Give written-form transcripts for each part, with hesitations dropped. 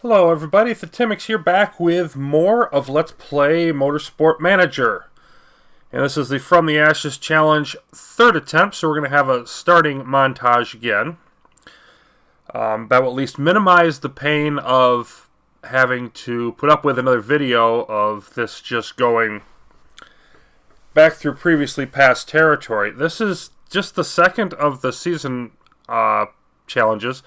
Hello everybody, Thetymix here, back with more of Let's Play Motorsport Manager. And this is the From the Ashes Challenge third attempt, so we're going to have a starting montage again. That will at least minimize the pain of having to put up with another video of this just going back through previously past territory. This is just the second of the season challenges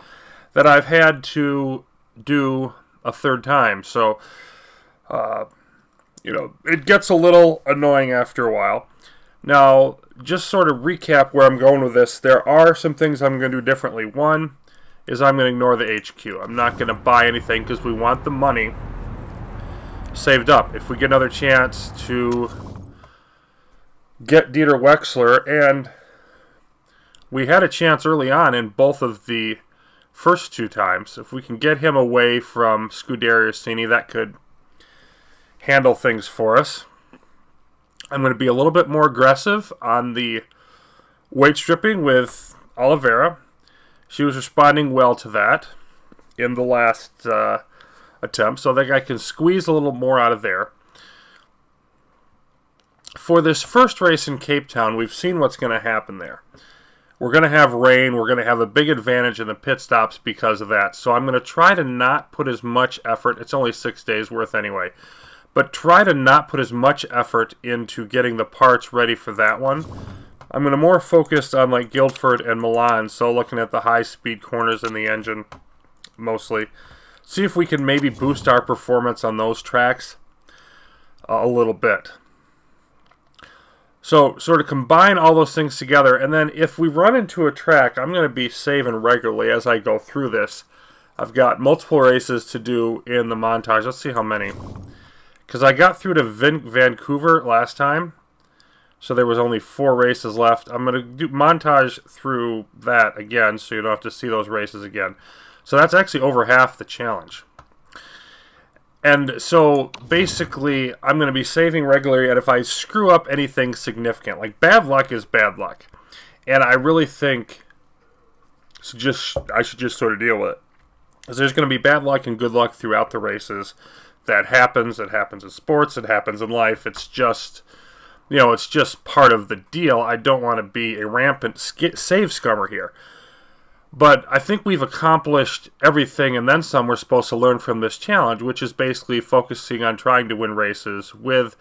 that I've had to do a third time, so it gets a little annoying after a while. Now, just sort of recap where I'm going with this. There are some things I'm going to do differently. One is I'm going to ignore the HQ. I'm not going to buy anything because we want the money saved up. If we get another chance to get Dieter Wexler, and we had a chance early on in both of the first two times. If we can get him away from Scuderia Rossini, that could handle things for us. I'm going to be a little bit more aggressive on the weight stripping with Oliveira. She was responding well to that in the last attempt, so I think I can squeeze a little more out of there. For this first race in Cape Town, we've seen what's going to happen there. We're going to have rain. We're going to have a big advantage in the pit stops because of that. So I'm going to try to not put as much effort. It's only 6 days worth anyway. But try to not put as much effort into getting the parts ready for that one. I'm going to more focus on like Guildford and Milan. So looking at the high-speed corners in the engine mostly. See if we can maybe boost our performance on those tracks a little bit. So, sort of combine all those things together, and then if we run into a track, I'm going to be saving regularly as I go through this. I've got multiple races to do in the montage. Let's see how many. Because I got through to Vancouver last time, so there was only 4 races left. I'm going to do montage through that again, so you don't have to see those races again. So that's actually over half the challenge. And so, basically, I'm going to be saving regularly, and if I screw up anything significant, like bad luck is bad luck. And I really think I should just sort of deal with it. Because there's going to be bad luck and good luck throughout the races. That happens. It happens in sports. It happens in life. It's just, it's just part of the deal. I don't want to be a rampant save scummer here. But I think we've accomplished everything and then some we're supposed to learn from this challenge, which is basically focusing on trying to win races with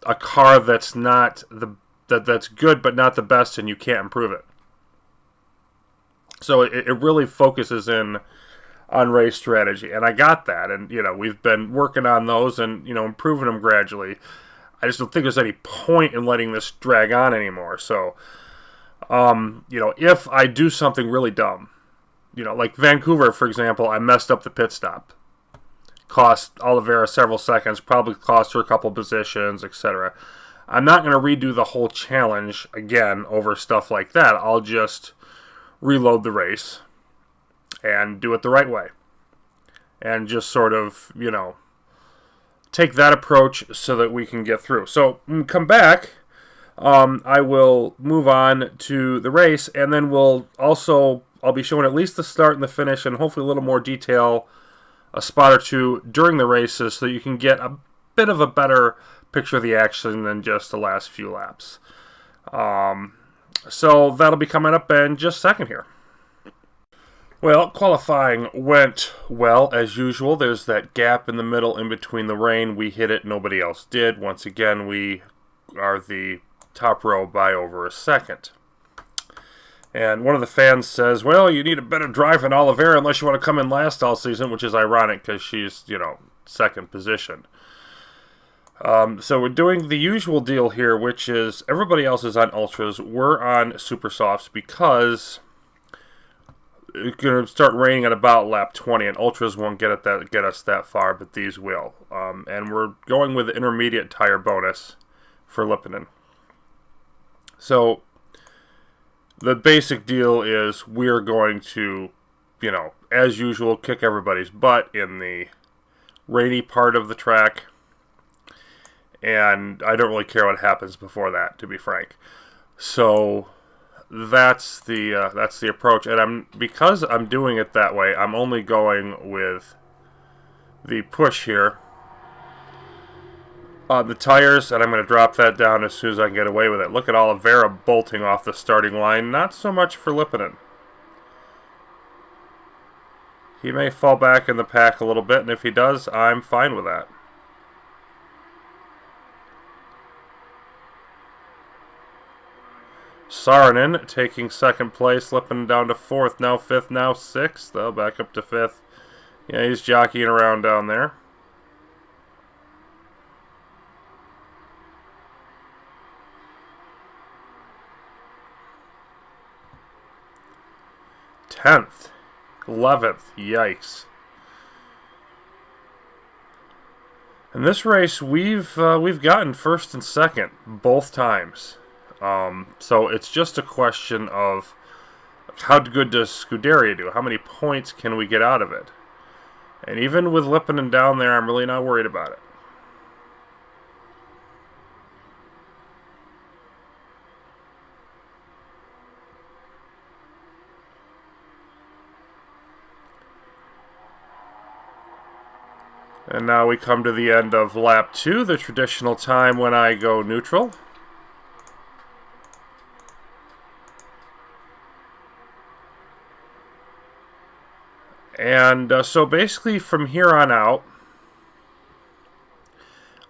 a car that's not that's good but not the best, and you can't improve it. So it really focuses in on race strategy, and I got that, and we've been working on those and improving them gradually. I just don't think there's any point in letting this drag on anymore. So if I do something really dumb, like Vancouver, for example, I messed up the pit stop. Cost Oliveira several seconds, probably cost her a couple positions, etc. I'm not going to redo the whole challenge again over stuff like that. I'll just reload the race and do it the right way. And just sort of, take that approach so that we can get through. So, come back. I will move on to the race, and then I'll be showing at least the start and the finish, and hopefully a little more detail, a spot or two during the races, so you can get a bit of a better picture of the action than just the last few laps. So that'll be coming up in just a second here. Well, qualifying went well as usual. There's that gap in the middle in between the rain. We hit it, nobody else did. Once again, we are the top row by over a second. And one of the fans says, well, you need a better drive than Oliveira unless you want to come in last all season, which is ironic because she's, second position. So we're doing the usual deal here, which is everybody else is on Ultras. We're on Super Softs because it's going to start raining at about lap 20, and Ultras won't get us that far, but these will. And we're going with the intermediate tire bonus for Lippinen. So, the basic deal is we're going to, as usual, kick everybody's butt in the rainy part of the track. And I don't really care what happens before that, to be frank. So, that's the approach, and because I'm doing it that way, I'm only going with the push here on the tires, and I'm going to drop that down as soon as I can get away with it. Look at Oliveira bolting off the starting line. Not so much for Lipponen. He may fall back in the pack a little bit, and if he does, I'm fine with that. Saarinen taking second place, Lipponen down to fourth, now fifth, now sixth. They'll back up to fifth. Yeah, he's jockeying around down there. Tenth, 11th, yikes! In this race, we've gotten first and second both times. So it's just a question of how good does Scuderia do? How many points can we get out of it? And even with Lipponen down there, I'm really not worried about it. And now we come to the end of lap 2, the traditional time when I go neutral. And so basically from here on out,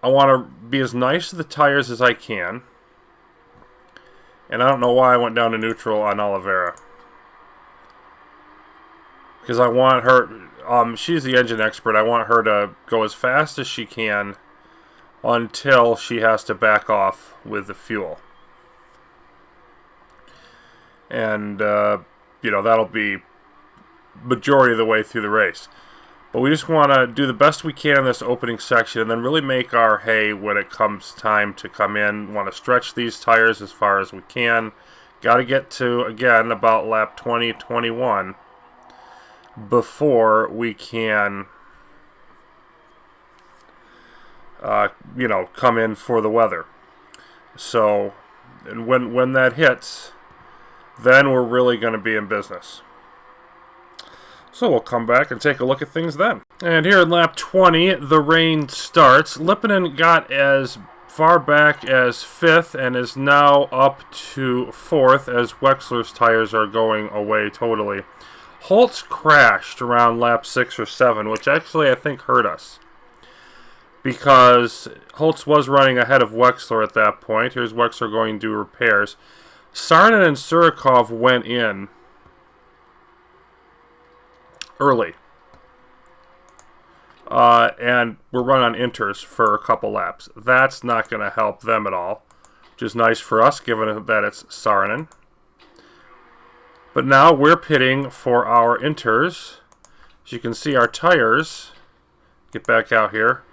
I want to be as nice to the tires as I can. And I don't know why I went down to neutral on Oliveira. Because I want her, she's the engine expert, I want her to go as fast as she can until she has to back off with the fuel. And, you know, that'll be majority of the way through the race. But we just want to do the best we can in this opening section and then really make our hay when it comes time to come in. We want to stretch these tires as far as we can. Got to get to, again, about lap 20, 21 before we can, you know, come in for the weather. So, and when that hits, then we're really going to be in business. So we'll come back and take a look at things then. And here in lap 20, the rain starts. Lipponen got as far back as 5th and is now up to 4th as Wexler's tires are going away totally. Holtz crashed around lap 6 or 7, which actually I think hurt us, because Holtz was running ahead of Wexler at that point. Here's Wexler going to do repairs. Saarinen and Surikov went in early. And we're run on inters for a couple laps. That's not going to help them at all, which is nice for us given that it's Saarinen. But now we're pitting for our inters. As you can see, our tires, get back out here,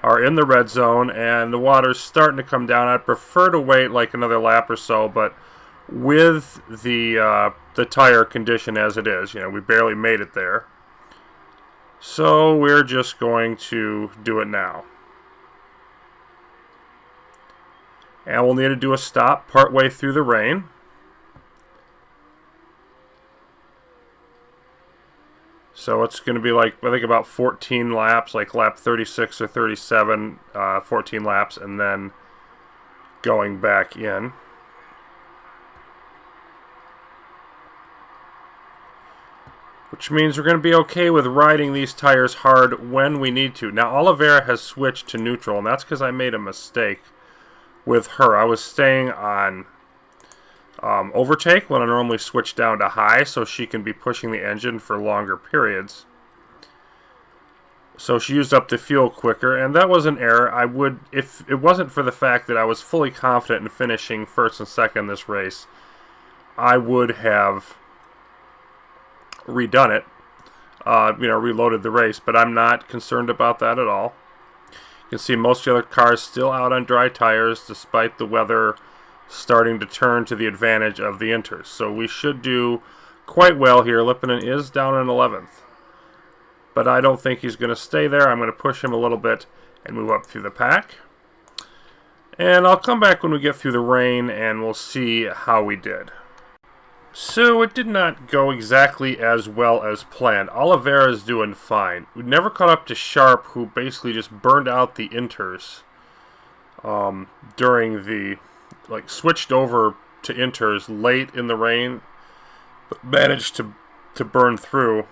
are in the red zone and the water's starting to come down. I'd prefer to wait like another lap or so, but with the tire condition as it is, you know, we barely made it there. So we're just going to do it now. And we'll need to do a stop partway through the rain. So it's going to be like, I think about 14 laps, like lap 36 or 37, 14 laps, and then going back in. Which means we're going to be okay with riding these tires hard when we need to. Now, Oliveira has switched to neutral, and that's because I made a mistake with her. I was staying on overtake when I normally switch down to high, so she can be pushing the engine for longer periods. So she used up the fuel quicker, and that was an error. I would, if it wasn't for the fact that I was fully confident in finishing first and second this race, I would have redone it, you know, reloaded the race, but I'm not concerned about that at all. You can see most of the other cars still out on dry tires despite the weather starting to turn to the advantage of the inters. So we should do quite well here. Lipponen is down in 11th, but I don't think he's going to stay there. I'm going to push him a little bit and move up through the pack. And I'll come back when we get through the rain and we'll see how we did. So it did not go exactly as well as planned. Oliveira's doing fine. We never caught up to Sharp, who basically just burned out the inters during the, switched over to inters late in the rain, but managed to burn through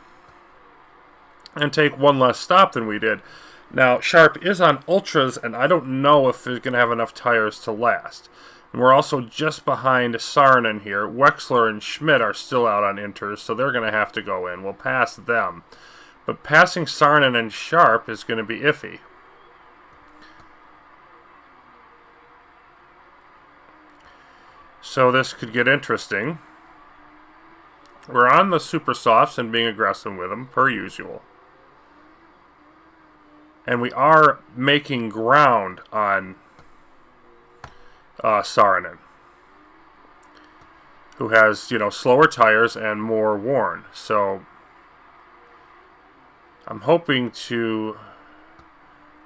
and take one less stop than we did. Now, Sharp is on Ultras, and I don't know if they're going to have enough tires to last. And we're also just behind Saarinen here. Wexler and Schmidt are still out on Inters, so they're going to have to go in. We'll pass them. But passing Saarinen and Sharp is going to be iffy. So this could get interesting. We're on the super softs and being aggressive with them, per usual. And we are making ground on Saarinen, who has, slower tires and more worn. So I'm hoping to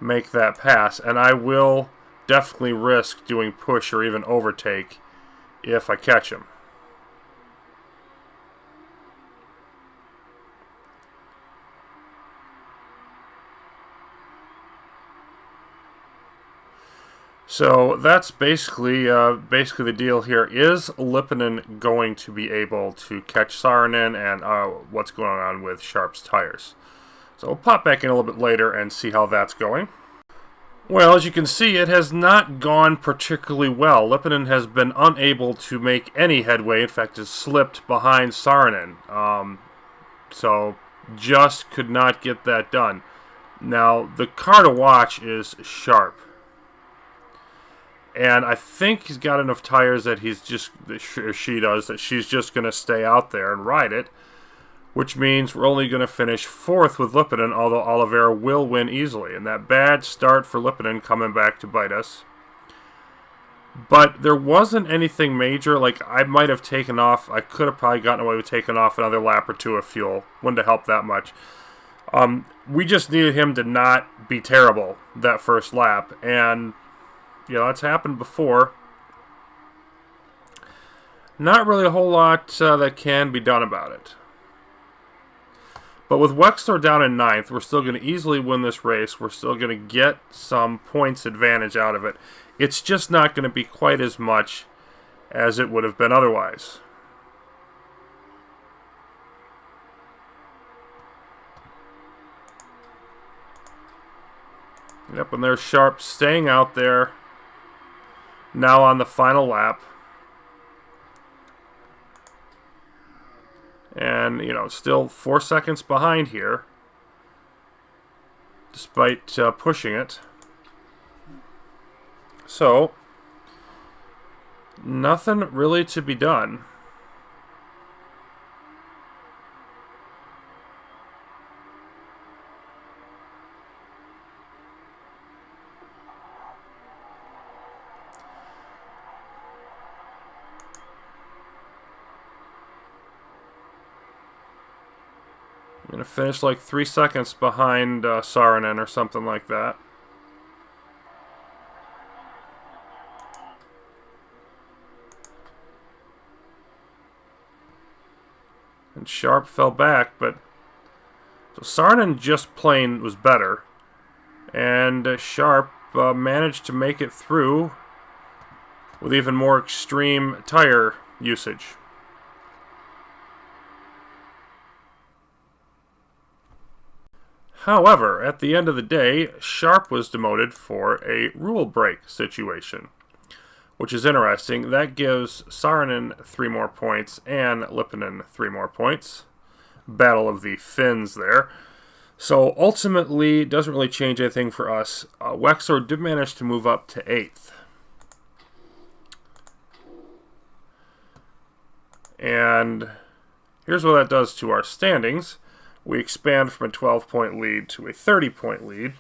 make that pass, and I will definitely risk doing push or even overtake if I catch him. So that's basically the deal here. Is Lipponen going to be able to catch Saarinen, and what's going on with Sharp's tires? So we'll pop back in a little bit later and see how that's going. Well, as you can see, it has not gone particularly well. Lipponen has been unable to make any headway. In fact, has slipped behind Saarinen. So just could not get that done. Now, the car to watch is Sharp. And I think he's got enough tires that he's just, or she does, that she's just going to stay out there and ride it, which means we're only going to finish 4th with Lipponen, although Oliveira will win easily. And that bad start for Lipponen coming back to bite us. But there wasn't anything major. Like, I might have taken off. I could have probably gotten away with taking off another lap or two of fuel. Wouldn't have helped that much. We just needed him to not be terrible that first lap. And that's happened before. Not really a whole lot that can be done about it. But with Wexler down in 9th, we're still going to easily win this race. We're still going to get some points advantage out of it. It's just not going to be quite as much as it would have been otherwise. Yep, and there's Sharp staying out there. Now on the final lap. And, still 4 seconds behind here. Despite pushing it. So, nothing really to be done. I'm going to finish like 3 seconds behind Saarinen or something like that. And Sharp fell back, but so Saarinen just plain was better. And Sharp managed to make it through with even more extreme tire usage. However, at the end of the day, Sharp was demoted for a rule break situation, which is interesting. That gives Saarinen 3 more points and Lipponen 3 more points. Battle of the Finns there. So ultimately, it doesn't really change anything for us. Wexler did manage to move up to 8th. And here's what that does to our standings. We expand from a 12-point lead to a 30-point lead,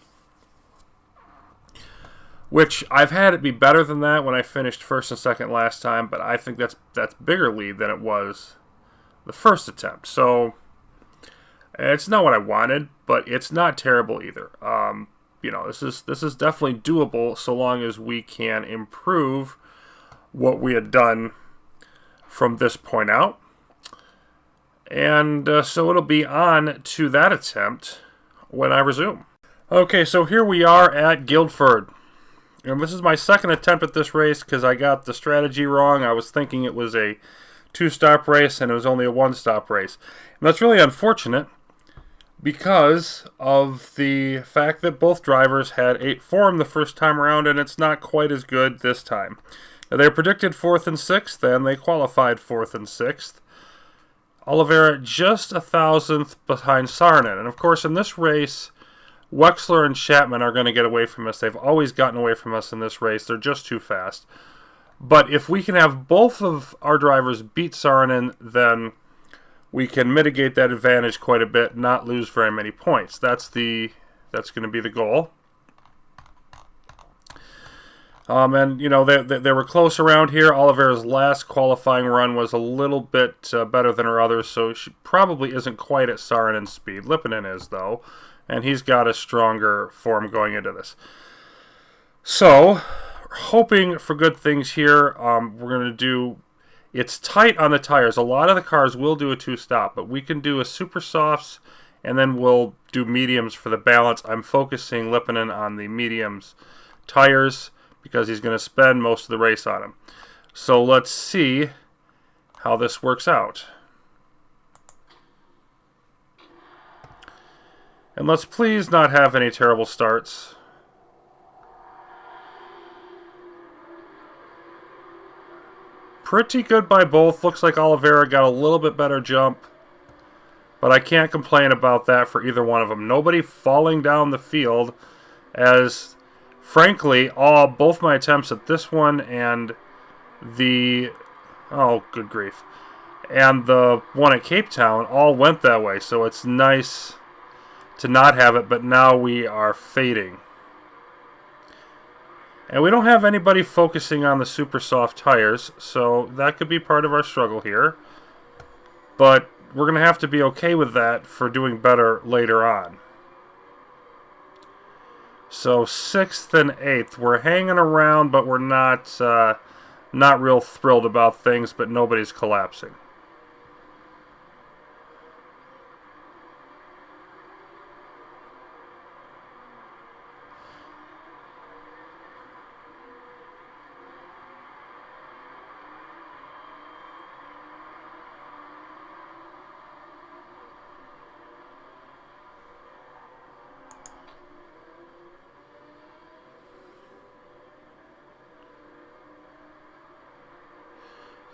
which I've had it be better than that when I finished 1st and 2nd last time, but I think that's bigger lead than it was the first attempt. So it's not what I wanted, but it's not terrible either. This is definitely doable so long as we can improve what we had done from this point out. And so it'll be on to that attempt when I resume. Okay, so here we are at Guildford. And this is my second attempt at this race because I got the strategy wrong. I was thinking it was a 2-stop race and it was only a 1-stop race. And that's really unfortunate because of the fact that both drivers had 8 form the first time around, and it's not quite as good this time. Now, they predicted 4th and 6th, and they qualified 4th and 6th. Oliveira just 1,000th behind Saarinen. And of course, in this race, Wexler and Chapman are going to get away from us. They've always gotten away from us in this race. They're just too fast. But if we can have both of our drivers beat Saarinen, then we can mitigate that advantage quite a bit, not lose very many points. That's going to be the goal. And, you know, they were close around here. Oliveira's last qualifying run was a little bit better than her others, so she probably isn't quite at Saarinen's speed. Lipponen is, though, and he's got a stronger form going into this. So, hoping for good things here. We're going to do... It's tight on the tires. A lot of the cars will do a 2-stop, but we can do a super softs, and then we'll do mediums for the balance. I'm focusing Lipponen on the mediums tires because he's going to spend most of the race on them. So let's see how this works out. And let's please not have any terrible starts. Pretty good by both. Looks like Oliveira got a little bit better jump. But I can't complain about that for either one of them. Nobody falling down the field, as frankly, both my attempts at this one and the... Oh, good grief. And the one at Cape Town all went that way. So it's nice to not have it, but now we are fading. And we don't have anybody focusing on the super soft tires, so that could be part of our struggle here. But we're going to have to be okay with that for doing better later on. So 6th and 8th, we're hanging around, but we're not real thrilled about things, but nobody's collapsing.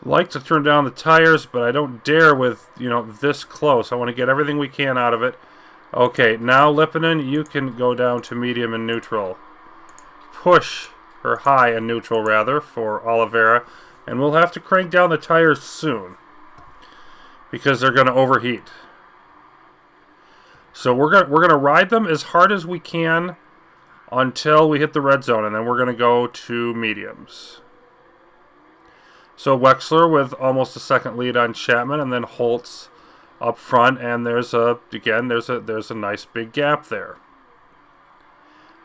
Like to turn down the tires, but I don't dare with, this close. I want to get everything we can out of it. Okay, now Lipponen, you can go down to medium and neutral. Push, or high and neutral rather, for Oliveira. And we'll have to crank down the tires soon, because they're going to overheat. So we're going to ride them as hard as we can until we hit the red zone, and then we're going to go to mediums. So Wexler with almost a second lead on Chapman, and then Holtz up front, and there's a nice big gap there.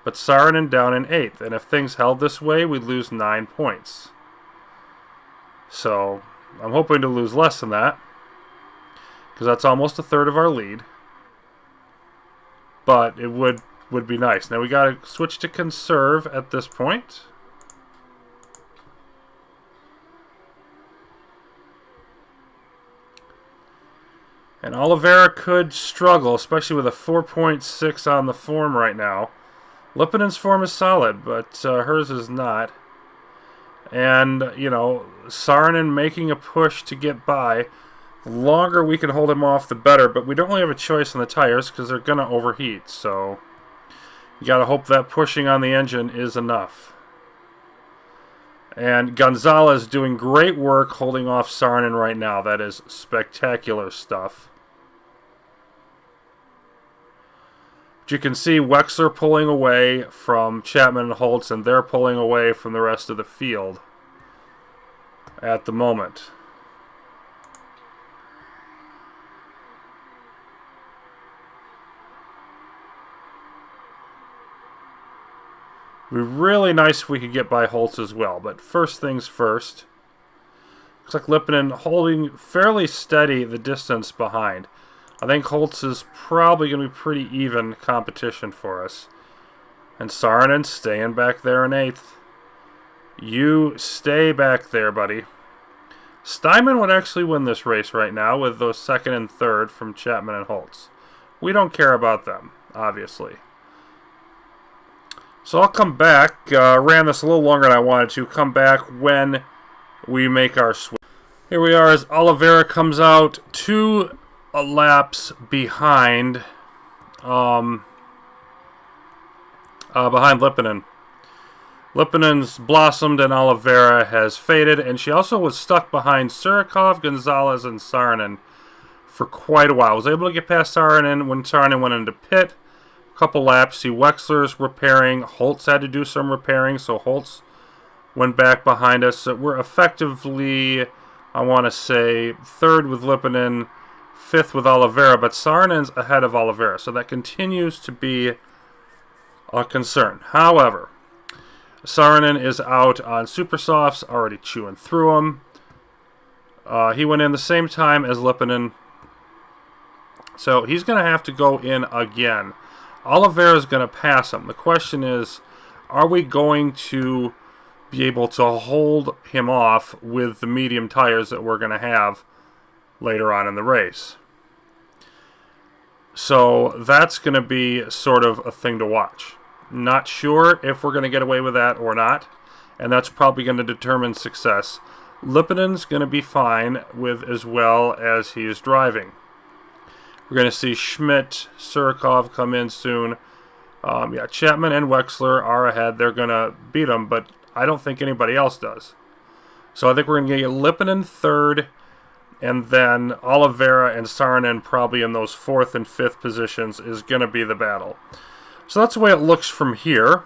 But Saarinen down in 8th, and if things held this way, we'd lose 9 points. So I'm hoping to lose less than that, because that's almost a third of our lead. But it would be nice. Now we got to switch to conserve at this point. And Oliveira could struggle, especially with a 4.6 on the form right now. Lipponen's form is solid, but hers is not. And, Saarinen making a push to get by. The longer we can hold him off, the better. But we don't really have a choice on the tires because they're going to overheat. So you got to hope that pushing on the engine is enough. And Gonzalez doing great work holding off Saarinen right now. That is spectacular stuff. But you can see Wexler pulling away from Chapman and Holtz, and they're pulling away from the rest of the field at the moment. It would be really nice if we could get by Holtz as well, but first things first. Looks like Lipinen holding fairly steady the distance behind. I think Holtz is probably going to be pretty even competition for us. And Saarinen staying back there in 8th. You stay back there, buddy. Steinman would actually win this race right now with those 2nd and 3rd from Chapman and Holtz. We don't care about them, obviously. So I'll come back. Ran this a little longer than I wanted to. Come back when we make our switch. Here we are as Oliveira comes out 2 laps behind behind Lipinen. Lipinen's blossomed and Oliveira has faded, and she also was stuck behind Surikov, Gonzalez, and Saarinen for quite a while. Was able to get past Saarinen when Saarinen went into pit. A couple laps. See, Wexler's repairing. Holtz had to do some repairing, so Holtz went back behind us. So we're effectively, I want to say, 3rd with Lipinen, 5th with Oliveira, but Saarinen's ahead of Oliveira, so that continues to be a concern. However, Saarinen is out on Supersofts, already chewing through them. He went in the same time as Lipinen, so he's going to have to go in again. Oliveira is going to pass him. The question is, are we going to be able to hold him off with the medium tires that we're going to have later on in the race? So that's going to be sort of a thing to watch. Not sure if we're going to get away with that or not, and that's probably going to determine success. Lipinen's going to be fine with as well as he is driving. We're going to see Schmidt, Surikov come in soon. Yeah, Chapman and Wexler are ahead. They're going to beat them, but I don't think anybody else does. So I think we're going to get Lipinen 3rd, and then Oliveira and Saarinen probably in those 4th and 5th positions is going to be the battle. So that's the way it looks from here.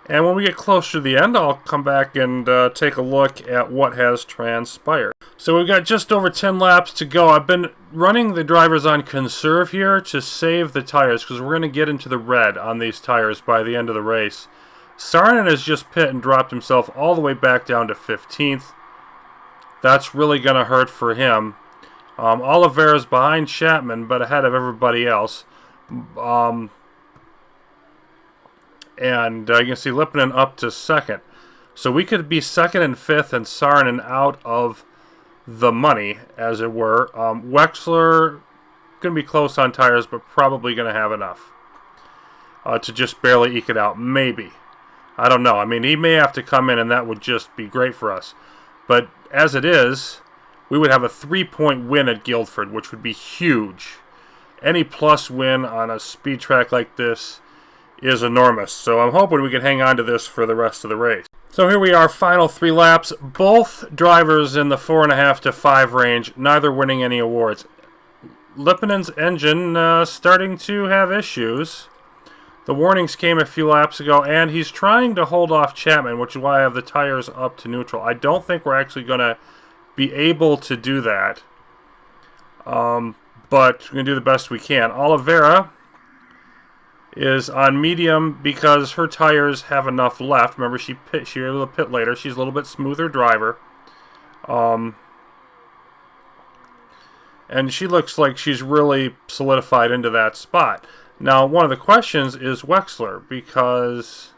And when we get closer to the end, I'll come back and take a look at what has transpired. So we've got just over 10 laps to go. I've been running the drivers on conserve here to save the tires, because we're going to get into the red on these tires by the end of the race. Saarinen has just pit and dropped himself all the way back down to 15th. That's really going to hurt for him. Oliveira's behind Chapman, but ahead of everybody else. And you can see Lipinen up to 2nd. So we could be 2nd and 5th and Saarinen out of the money, as it were. Wexler going to be close on tires, but probably going to have enough to just barely eke it out. Maybe. I don't know. I mean, he may have to come in, and that would just be great for us. But as it is, we would have a 3-point win at Guildford, which would be huge. Any plus win on a speed track like this is enormous. So I'm hoping we can hang on to this for the rest of the race. So here we are, final 3 laps. Both drivers in the 4.5 to 5 range, neither winning any awards. Lipinen's engine starting to have issues. The warnings came a few laps ago, and he's trying to hold off Chapman, which is why I have the tires up to neutral. I don't think we're actually going to be able to do that. But we're going to do the best we can. Oliveira is on medium because her tires have enough left. Remember, she was able to pit later. She's a little bit smoother driver. And she looks like she's really solidified into that spot. Now, one of the questions is Wexler, because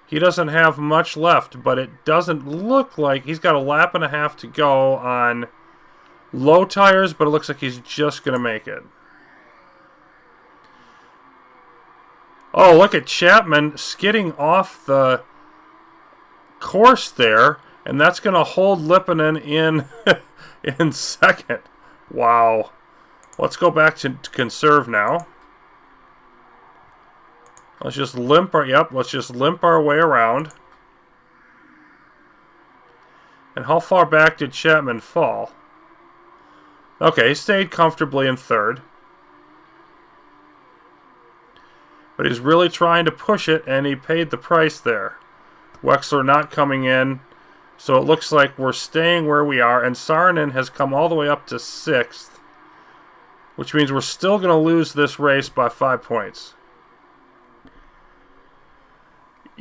he doesn't have much left, but it doesn't look like he's got a lap and a half to go on low tires, but it looks like he's just going to make it. Oh, look at Chapman skidding off the course there, and that's going to hold Lipinen in in 2nd. Wow. Let's go back to conserve now. Let's just limp our way around. And how far back did Chapman fall? Okay, he stayed comfortably in 3rd. But he's really trying to push it, and he paid the price there. Wexler not coming in. So it looks like we're staying where we are, and Saarinen has come all the way up to 6th, which means we're still going to lose this race by 5 points.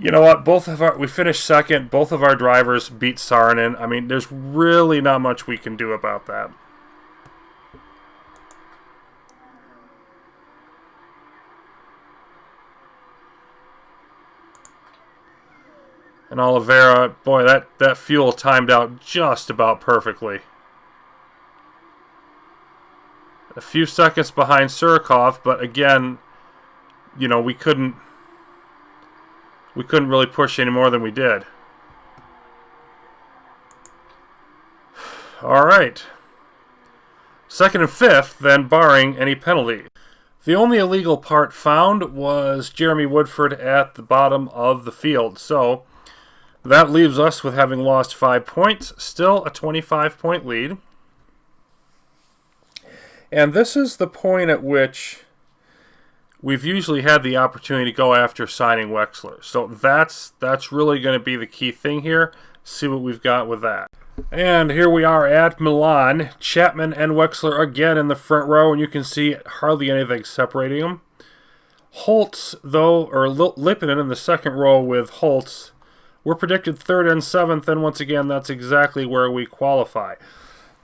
You know what? We finished second. Both of our drivers beat Saarinen. I mean, there's really not much we can do about that. And Oliveira, boy, that fuel timed out just about perfectly. A few seconds behind Surikov, but again, you know, we couldn't really push any more than we did. All right. Second and fifth, then barring any penalty. The only illegal part found was Jeremy Woodford at the bottom of the field. So that leaves us with having lost 5 points, still a 25-point lead. And this is the point at which we've usually had the opportunity to go after signing Wexler. So that's really going to be the key thing here. See what we've got with that. And here we are at Milan. Chapman and Wexler again in the front row, and you can see hardly anything separating them. Holtz, though, or Lipinen in the second row with Holtz, we're predicted third and seventh, and once again, that's exactly where we qualify.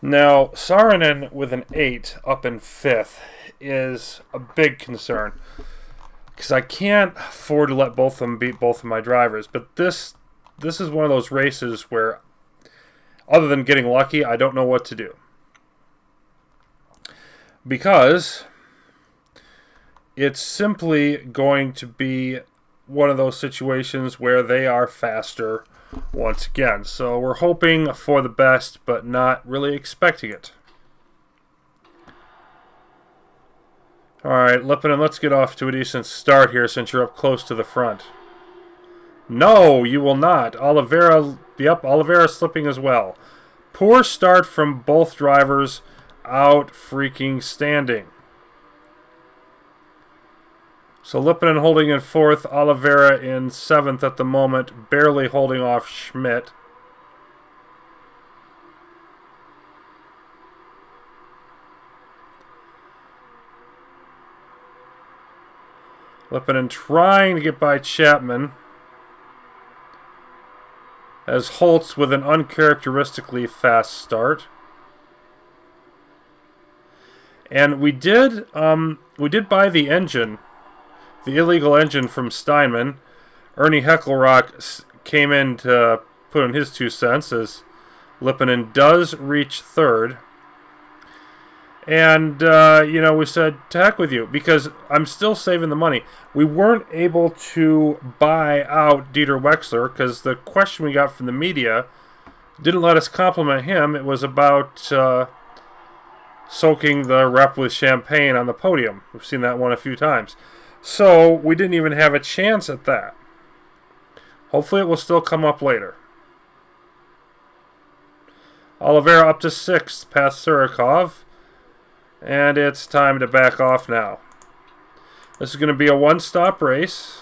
Now, Saarinen with an 8 up in fifth is a big concern, because I can't afford to let both of them beat both of my drivers. But this is one of those races where, other than getting lucky, I don't know what to do. Because it's simply going to be one of those situations where they are faster once again. So we're hoping for the best, but not really expecting it. Alright, Lipinen, let's get off to a decent start here since you're up close to the front. No, you will not. Oliveira, yep, Oliveira slipping as well. Poor start from both drivers, out freaking standing. So Lipinen holding in fourth, Oliveira in seventh at the moment, barely holding off Schmidt. Lipinen trying to get by Chapman, as Holtz with an uncharacteristically fast start. And we did buy the engine, the illegal engine from Steinman. Ernie Heckelrock came in to put in his 2 cents as Lipinen does reach third. And, you know, we said, to heck with you, because I'm still saving the money. We weren't able to buy out Dieter Wexler because the question we got from the media didn't let us compliment him. It was about soaking the rep with champagne on the podium. We've seen that one a few times. So we didn't even have a chance at that. Hopefully it will still come up later. Oliveira up to 6th past Surikov. And it's time to back off now. This is going to be a one-stop race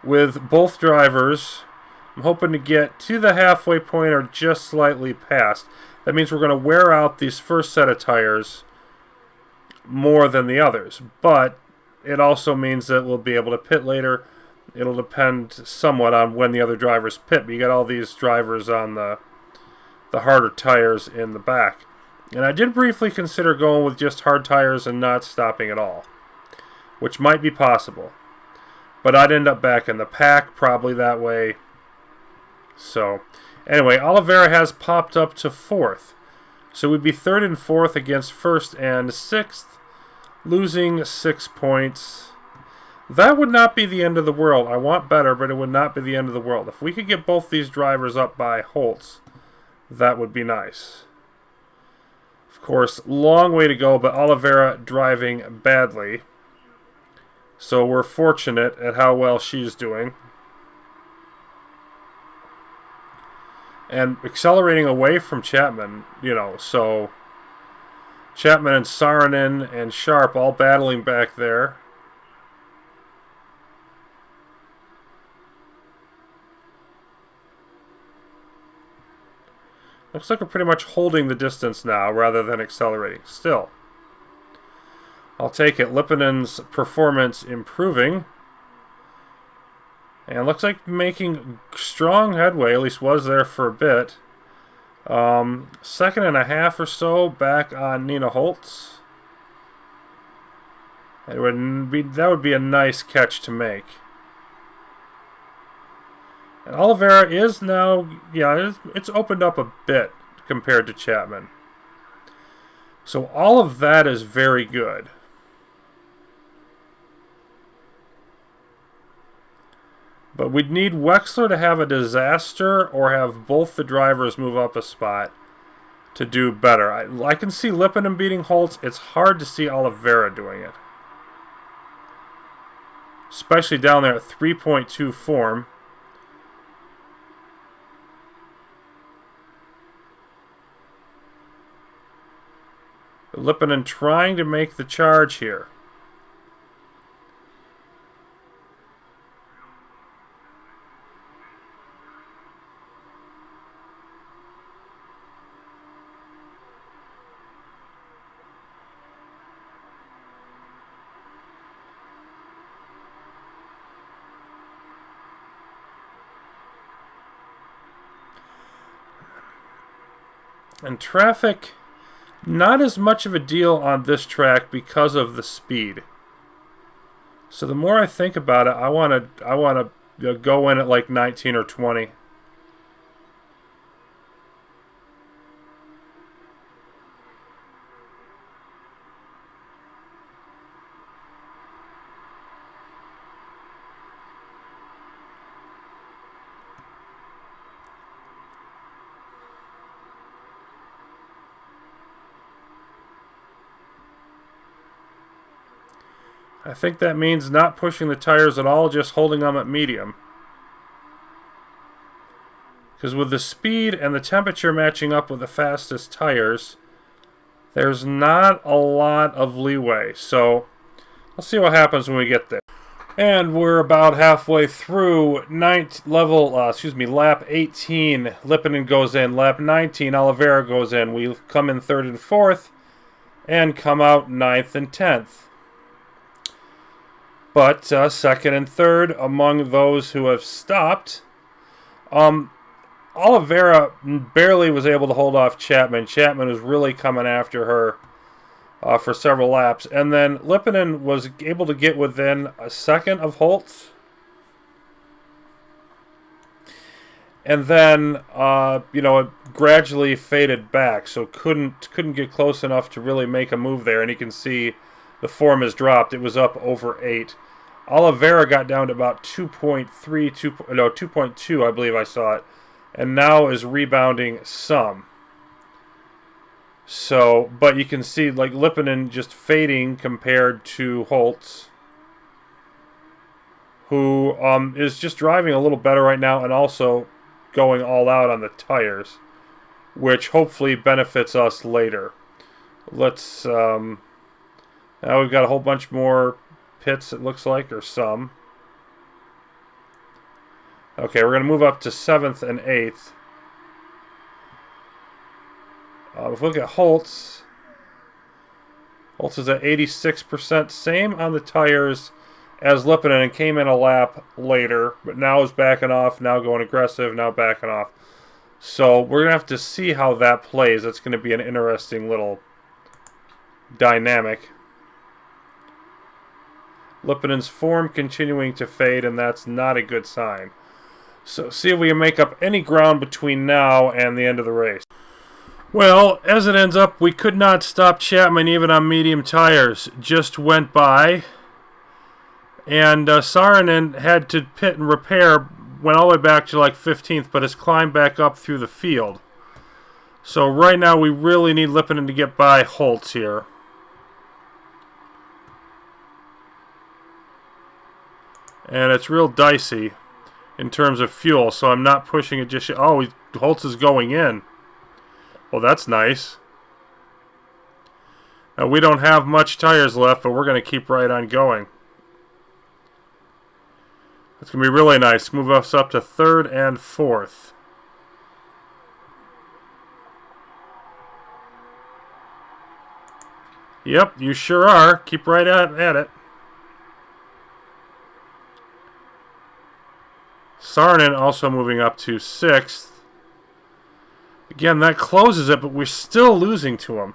with both drivers. I'm hoping to get to the halfway point or just slightly past. That means we're going to wear out these first set of tires more than the others. But it also means that we'll be able to pit later. It'll depend somewhat on when the other drivers pit. But you got all these drivers on the harder tires in the back. And I did briefly consider going with just hard tires and not stopping at all, which might be possible. But I'd end up back in the pack, probably that way. So, anyway, Oliveira has popped up to 4th. So we'd be 3rd and 4th against 1st and 6th, losing 6 points. That would not be the end of the world. I want better, but it would not be the end of the world. If we could get both these drivers up by Holtz, that would be nice. Of course, long way to go, but Oliveira driving badly. So we're fortunate at how well she's doing. And accelerating away from Chapman, you know, so Chapman and Saarinen and Sharp all battling back there. Looks like we're pretty much holding the distance now rather than accelerating. Still, I'll take it. Lippinen's performance improving. And looks like making strong headway, at least was there for a bit. Second and a half or so back on Nina Holtz. That would be a nice catch to make. And Oliveira is now, yeah, it's opened up a bit compared to Chapman. So all of that is very good. But we'd need Wexler to have a disaster or have both the drivers move up a spot to do better. I can see Lippinen beating Holtz. It's hard to see Oliveira doing it. Especially down there at 3.2 form. Lippinen trying to make the charge here. And traffic, not as much of a deal on this track because of the speed. So the more I think about it, I want to go in at like 19 or 20. I think that means not pushing the tires at all, just holding them at medium. Because with the speed and the temperature matching up with the fastest tires, there's not a lot of leeway. So, let's see what happens when we get there. And we're about halfway through lap 18. Lippinen goes in. Lap 19, Oliveira goes in. We come in 3rd and 4th and come out 9th and 10th. But 2nd and 3rd among those who have stopped. Oliveira barely was able to hold off Chapman. Chapman was really coming after her for several laps. And then Lippinen was able to get within a second of Holtz. And then, it gradually faded back. So couldn't get close enough to really make a move there. And you can see the form has dropped. It was up over 8. Oliveira got down to about 2.2, I believe I saw it, and now is rebounding some. So, but you can see like Lippinen just fading compared to Holtz, who is just driving a little better right now and also going all out on the tires, which hopefully benefits us later. Let's, now we've got a whole bunch more pits, it looks like, or some. Okay, we're going to move up to 7th and 8th. If we look at Holtz, Holtz is at 86%, same on the tires as Lippinen, and came in a lap later, but now is backing off, now going aggressive, now backing off. So we're going to have to see how that plays. That's going to be an interesting little dynamic. Lippinen's form continuing to fade, and that's not a good sign. So see if we can make up any ground between now and the end of the race. Well, as it ends up, we could not stop Chapman even on medium tires. Just went by. And Saarinen had to pit and repair, went all the way back to like 15th, but has climbed back up through the field. So right now we really need Lippinen to get by Holtz here. And it's real dicey in terms of fuel, so I'm not pushing it just yet. Oh, Holtz is going in. Well, that's nice. Now, we don't have much tires left, but we're going to keep right on going. It's going to be really nice. Move us up to 3rd and 4th. Yep, you sure are. Keep right at it. Saarinen also moving up to 6th. Again, that closes it, but we're still losing to them.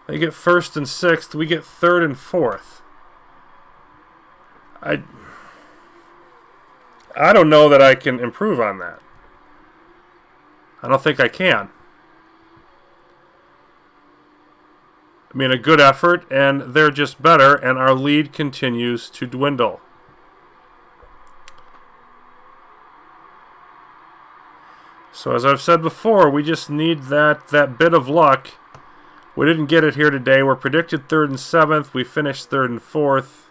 They get 1st and 6th. We get 3rd and 4th. I don't know that I can improve on that. I don't think I can. I mean, a good effort, and they're just better, and our lead continues to dwindle. So as I've said before, we just need that bit of luck. We didn't get it here today. We're predicted 3rd and 7th. We finished 3rd and 4th.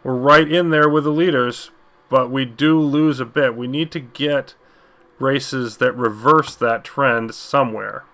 We're right in there with the leaders, but we do lose a bit. We need to get races that reverse that trend somewhere.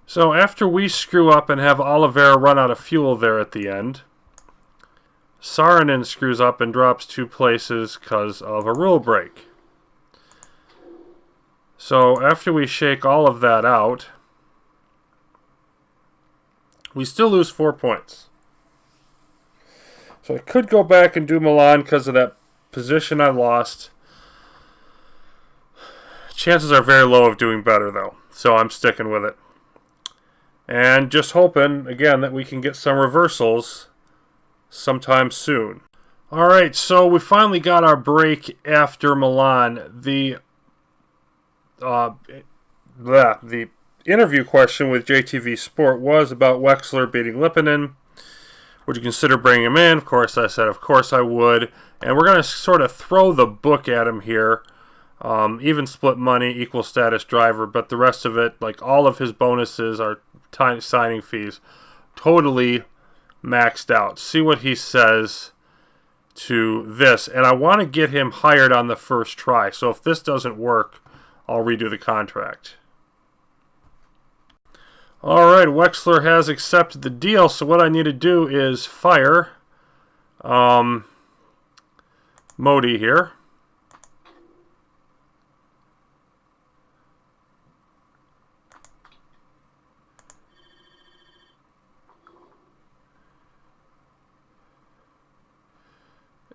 So after we screw up and have Oliveira run out of fuel there at the end, Saarinen screws up and drops 2 places because of a rule break. So after we shake all of that out, we still lose 4 points. So I could go back and do Milan because of that position I lost. Chances are very low of doing better though, so I'm sticking with it. And just hoping, again, that we can get some reversals sometime soon. Alright, so we finally got our break after Milan. The interview question with JTV Sport was about Wexler beating Lipinen. Would you consider bringing him in? Of course, I said, of course I would. And we're going to sort of throw the book at him here. Even split money, equal status driver, but the rest of it, like all of his bonuses are signing fees, totally maxed out. See what he says to this. And I want to get him hired on the first try. So if this doesn't work, I'll redo the contract. Alright, Wexler has accepted the deal. So what I need to do is fire Modi here.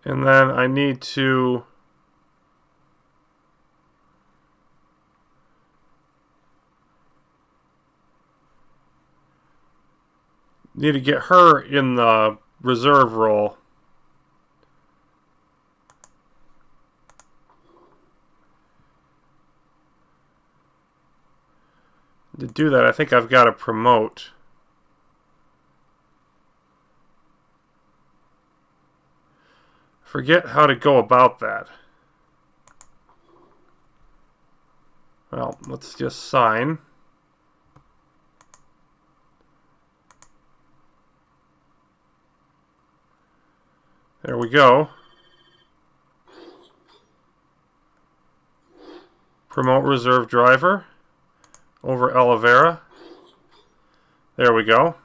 And then I need to get her in the reserve role. To do that, I think I've got to promote. Forget how to go about that. Well, let's just sign. There we go. Promote reserve driver over Oliveira. There we go.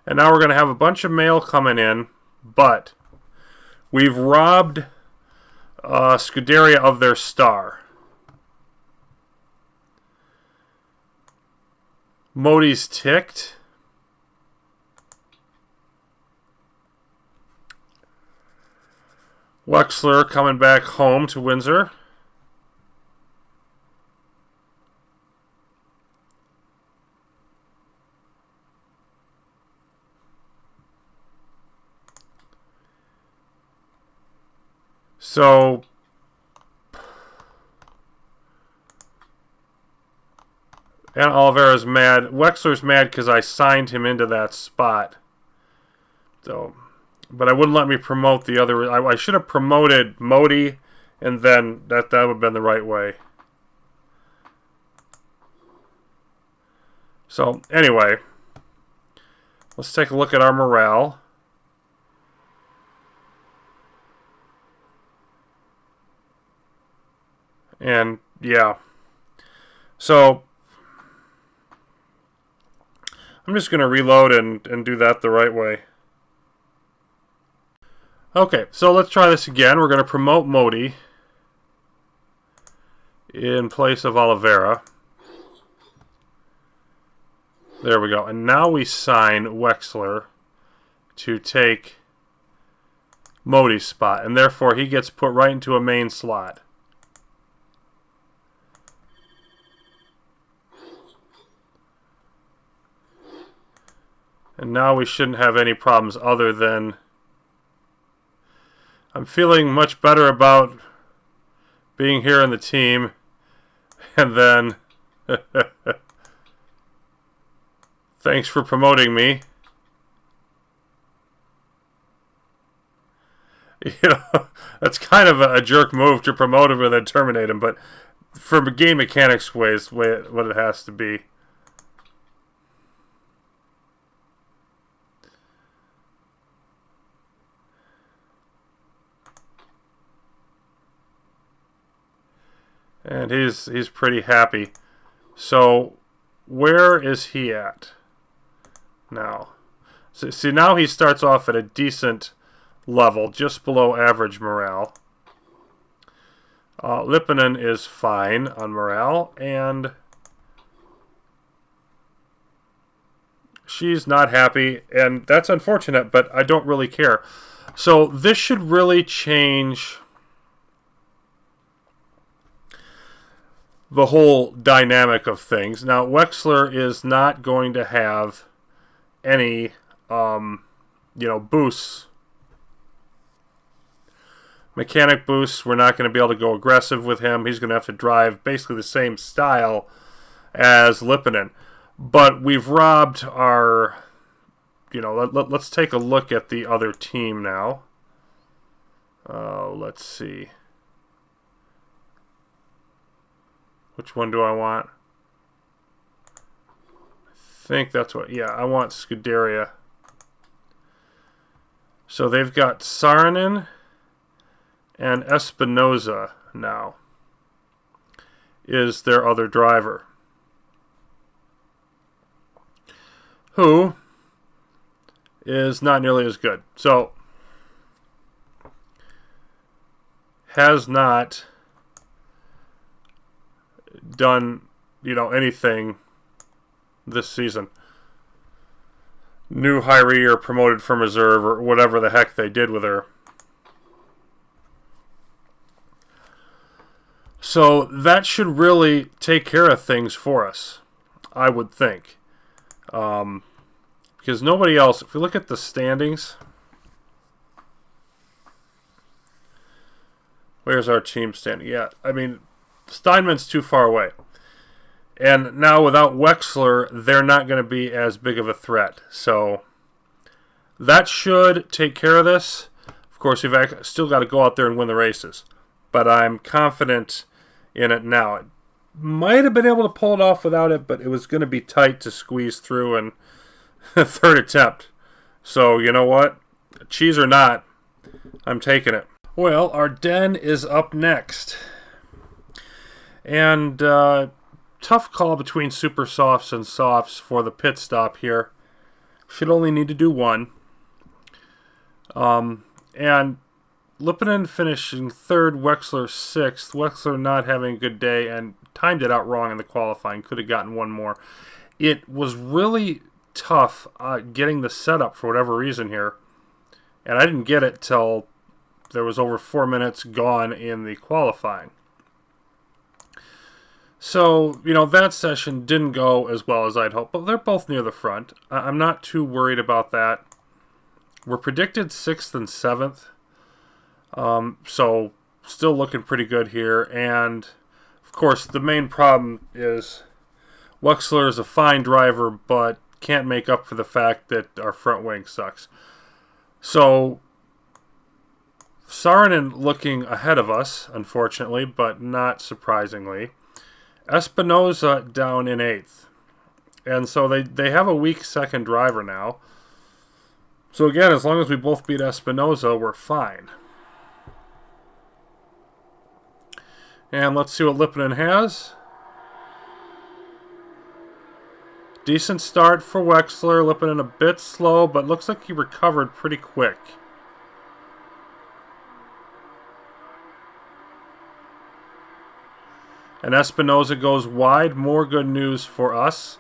And now we're going to have a bunch of mail coming in, but we've robbed Scuderia of their star. Modi's ticked. Wexler coming back home to Windsor. So and Oliveira's mad. Wexler's mad because I signed him into that spot. So, but I wouldn't let me promote the other. I should have promoted Modi, and then that would have been the right way. So, anyway, let's take a look at our morale. And, yeah. So, I'm just going to reload and do that the right way. Okay, so let's try this again. We're going to promote Modi in place of Oliveira. There we go. And now we sign Wexler to take Modi's spot. And therefore, he gets put right into a main slot. And now we shouldn't have any problems other than... I'm feeling much better about being here in the team. And then... Thanks for promoting me. You know, that's kind of a jerk move to promote him and then terminate him. But for game mechanics ways, what it has to be. And he's pretty happy. So where is he at now? So, see, now he starts off at a decent level, just below average morale. Lipinen is fine on morale, and she's not happy, and that's unfortunate, but I don't really care. So this should really change the whole dynamic of things. Now, Wexler is not going to have any, boosts. Mechanic boosts, we're not going to be able to go aggressive with him. He's going to have to drive basically the same style as Lipinen. But we've robbed our, let's take a look at the other team now. Let's see. Which one do I want? I think that's what... Yeah, I want Scuderia. So they've got Saarinen and Espinoza now. Is their other driver. Who is not nearly as good. So, has not done, anything this season. New hiree or promoted from reserve or whatever the heck they did with her. So that should really take care of things for us, I would think. Because nobody else, if you look at the standings, where's our team standing? Yeah, I mean, Steinman's too far away. And now without Wexler, they're not going to be as big of a threat. So that should take care of this. Of course, we've still got to go out there and win the races. But I'm confident in it now. It might have been able to pull it off without it, but it was going to be tight to squeeze through in the third attempt. So, you know what? Cheese or not, I'm taking it. Well, Ardennes is up next. And tough call between super softs and softs for the pit stop here. Should only need to do one. And Lipinen finishing third, Wexler sixth. Wexler not having a good day and timed it out wrong in the qualifying. Could have gotten one more. It was really tough getting the setup for whatever reason here. And I didn't get it till there was over 4 minutes gone in the qualifying. So, that session didn't go as well as I'd hoped, but they're both near the front. I'm not too worried about that. We're predicted 6th and 7th, so still looking pretty good here. And, of course, the main problem is Wexler is a fine driver, but can't make up for the fact that our front wing sucks. So, Saarinen looking ahead of us, unfortunately, but not surprisingly. Espinoza down in 8th. And so they have a weak second driver now. So again, as long as we both beat Espinosa, we're fine. And let's see what Lipinen has. Decent start for Wexler. Lipinen a bit slow, but looks like he recovered pretty quick. And Espinosa goes wide. More good news for us.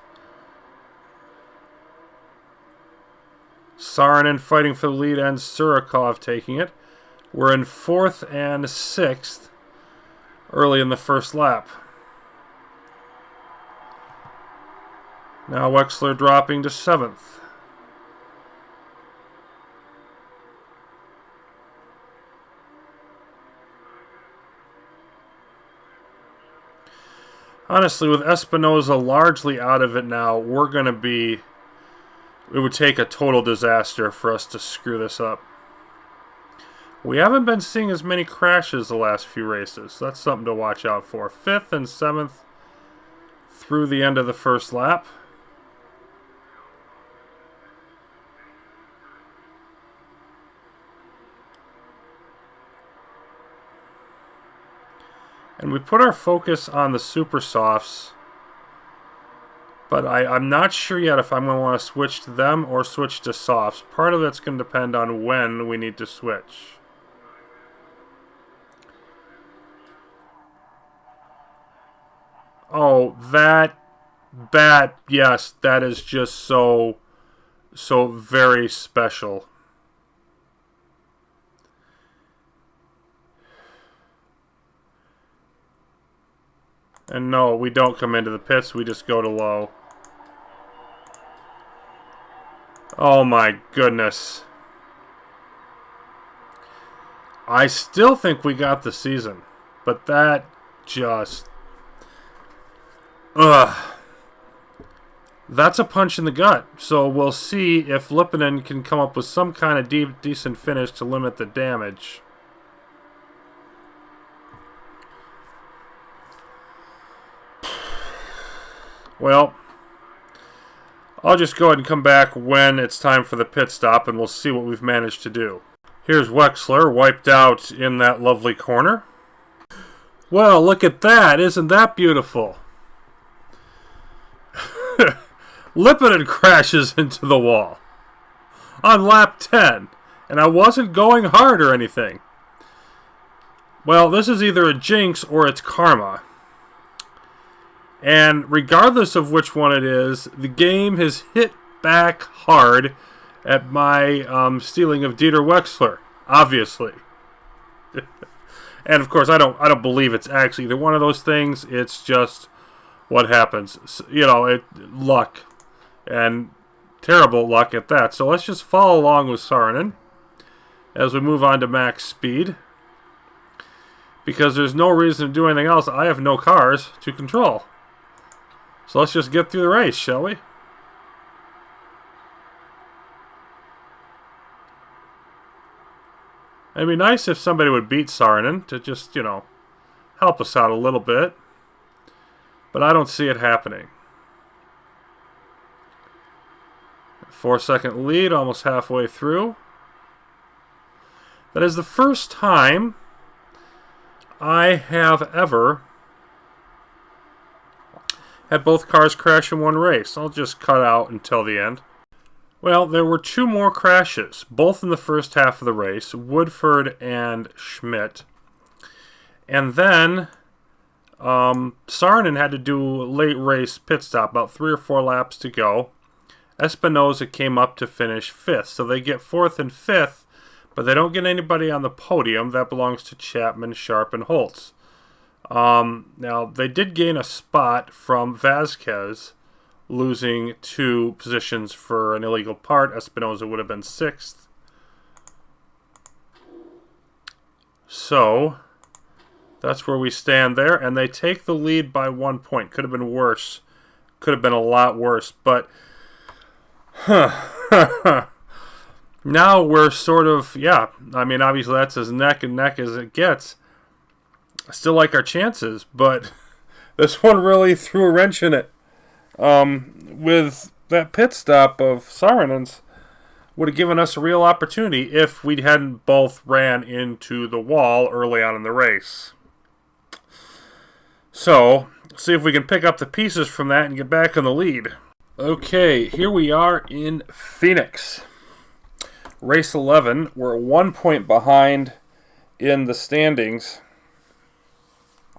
Saarinen fighting for the lead and Surikov taking it. We're in 4th and 6th early in the first lap. Now Wexler dropping to 7th. Honestly, with Espinosa largely out of it now, we're going to be... It would take a total disaster for us to screw this up. We haven't been seeing as many crashes the last few races. So that's something to watch out for. 5th and 7th through the end of the first lap. And we put our focus on the super softs. But I'm not sure yet if I'm going to want to switch to them or switch to softs. Part of it's going to depend on when we need to switch. Oh, that, yes, that is just so very special. And no, we don't come into the pits, we just go to low. Oh my goodness. I still think we got the season, but that just... That's a punch in the gut. So we'll see if Lipinen can come up with some kind of decent finish to limit the damage. Well, I'll just go ahead and come back when it's time for the pit stop, and we'll see what we've managed to do. Here's Wexler, wiped out in that lovely corner. Well, look at that. Isn't that beautiful? Lipinen crashes into the wall on lap 10, and I wasn't going hard or anything. Well, this is either a jinx or it's karma. And regardless of which one it is, the game has hit back hard at my stealing of Dieter Wexler, obviously. And of course, I don't believe it's actually either one of those things. It's just what happens. You know, luck. And terrible luck at that. So let's just follow along with Saarinen as we move on to max speed. Because there's no reason to do anything else. I have no cars to control. So let's just get through the race, shall we? It'd be nice if somebody would beat Saarinen to just, you know, help us out a little bit. But I don't see it happening. 4-second lead, almost halfway through. That is the first time I have ever had both cars crash in one race. I'll just cut out until the end. Well, there were 2 more crashes, both in the first half of the race, Woodford and Schmidt. And then Saarinen had to do a late race pit stop, about 3 or 4 laps to go. Espinosa came up to finish 5th, so they get 4th and 5th, but they don't get anybody on the podium. That belongs to Chapman, Sharp, and Holtz. Now, they did gain a spot from Vasquez, losing 2 positions for an illegal part. Espinosa would have been 6th. So, that's where we stand there, and they take the lead by 1 point. Could have been worse. Could have been a lot worse, but... Now we're sort of, yeah, I mean, obviously that's as neck and neck as it gets. I still like our chances, but this one really threw a wrench in it. with that pit stop of Saarinen's would have given us a real opportunity if we hadn't both ran into the wall early on in the race. So, see if we can pick up the pieces from that and get back in the lead. Okay, here we are in Phoenix. Race 11. We're 1 point behind in the standings.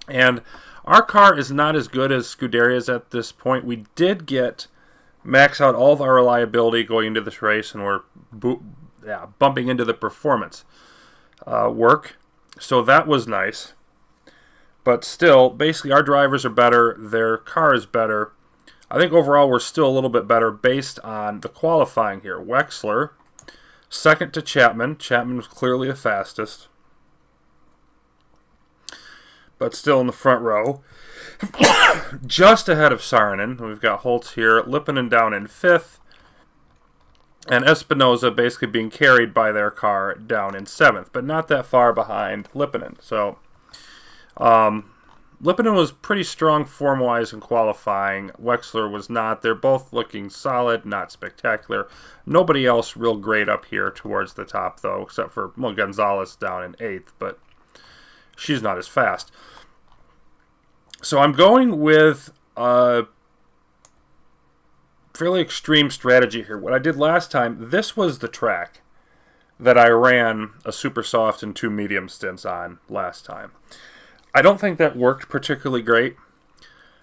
And our car is not as good as Scuderia's at this point. We did max out all of our reliability going into this race, and we're bumping into the performance work. So that was nice. But still, basically our drivers are better. Their car is better. I think overall we're still a little bit better based on the qualifying here. Wexler, second to Chapman. Chapman was clearly the fastest, but still in the front row. Just ahead of Saarinen. We've got Holtz here. Lipponen down in 5th. And Espinosa basically being carried by their car down in 7th, but not that far behind Lipponen. So, Lipponen was pretty strong form-wise in qualifying. Wexler was not. They're both looking solid, not spectacular. Nobody else real great up here towards the top, though, except for Gonzalez down in 8th, but she's not as fast. So I'm going with a fairly extreme strategy here. What I did last time, this was the track that I ran a super soft and 2 medium stints on last time. I don't think that worked particularly great.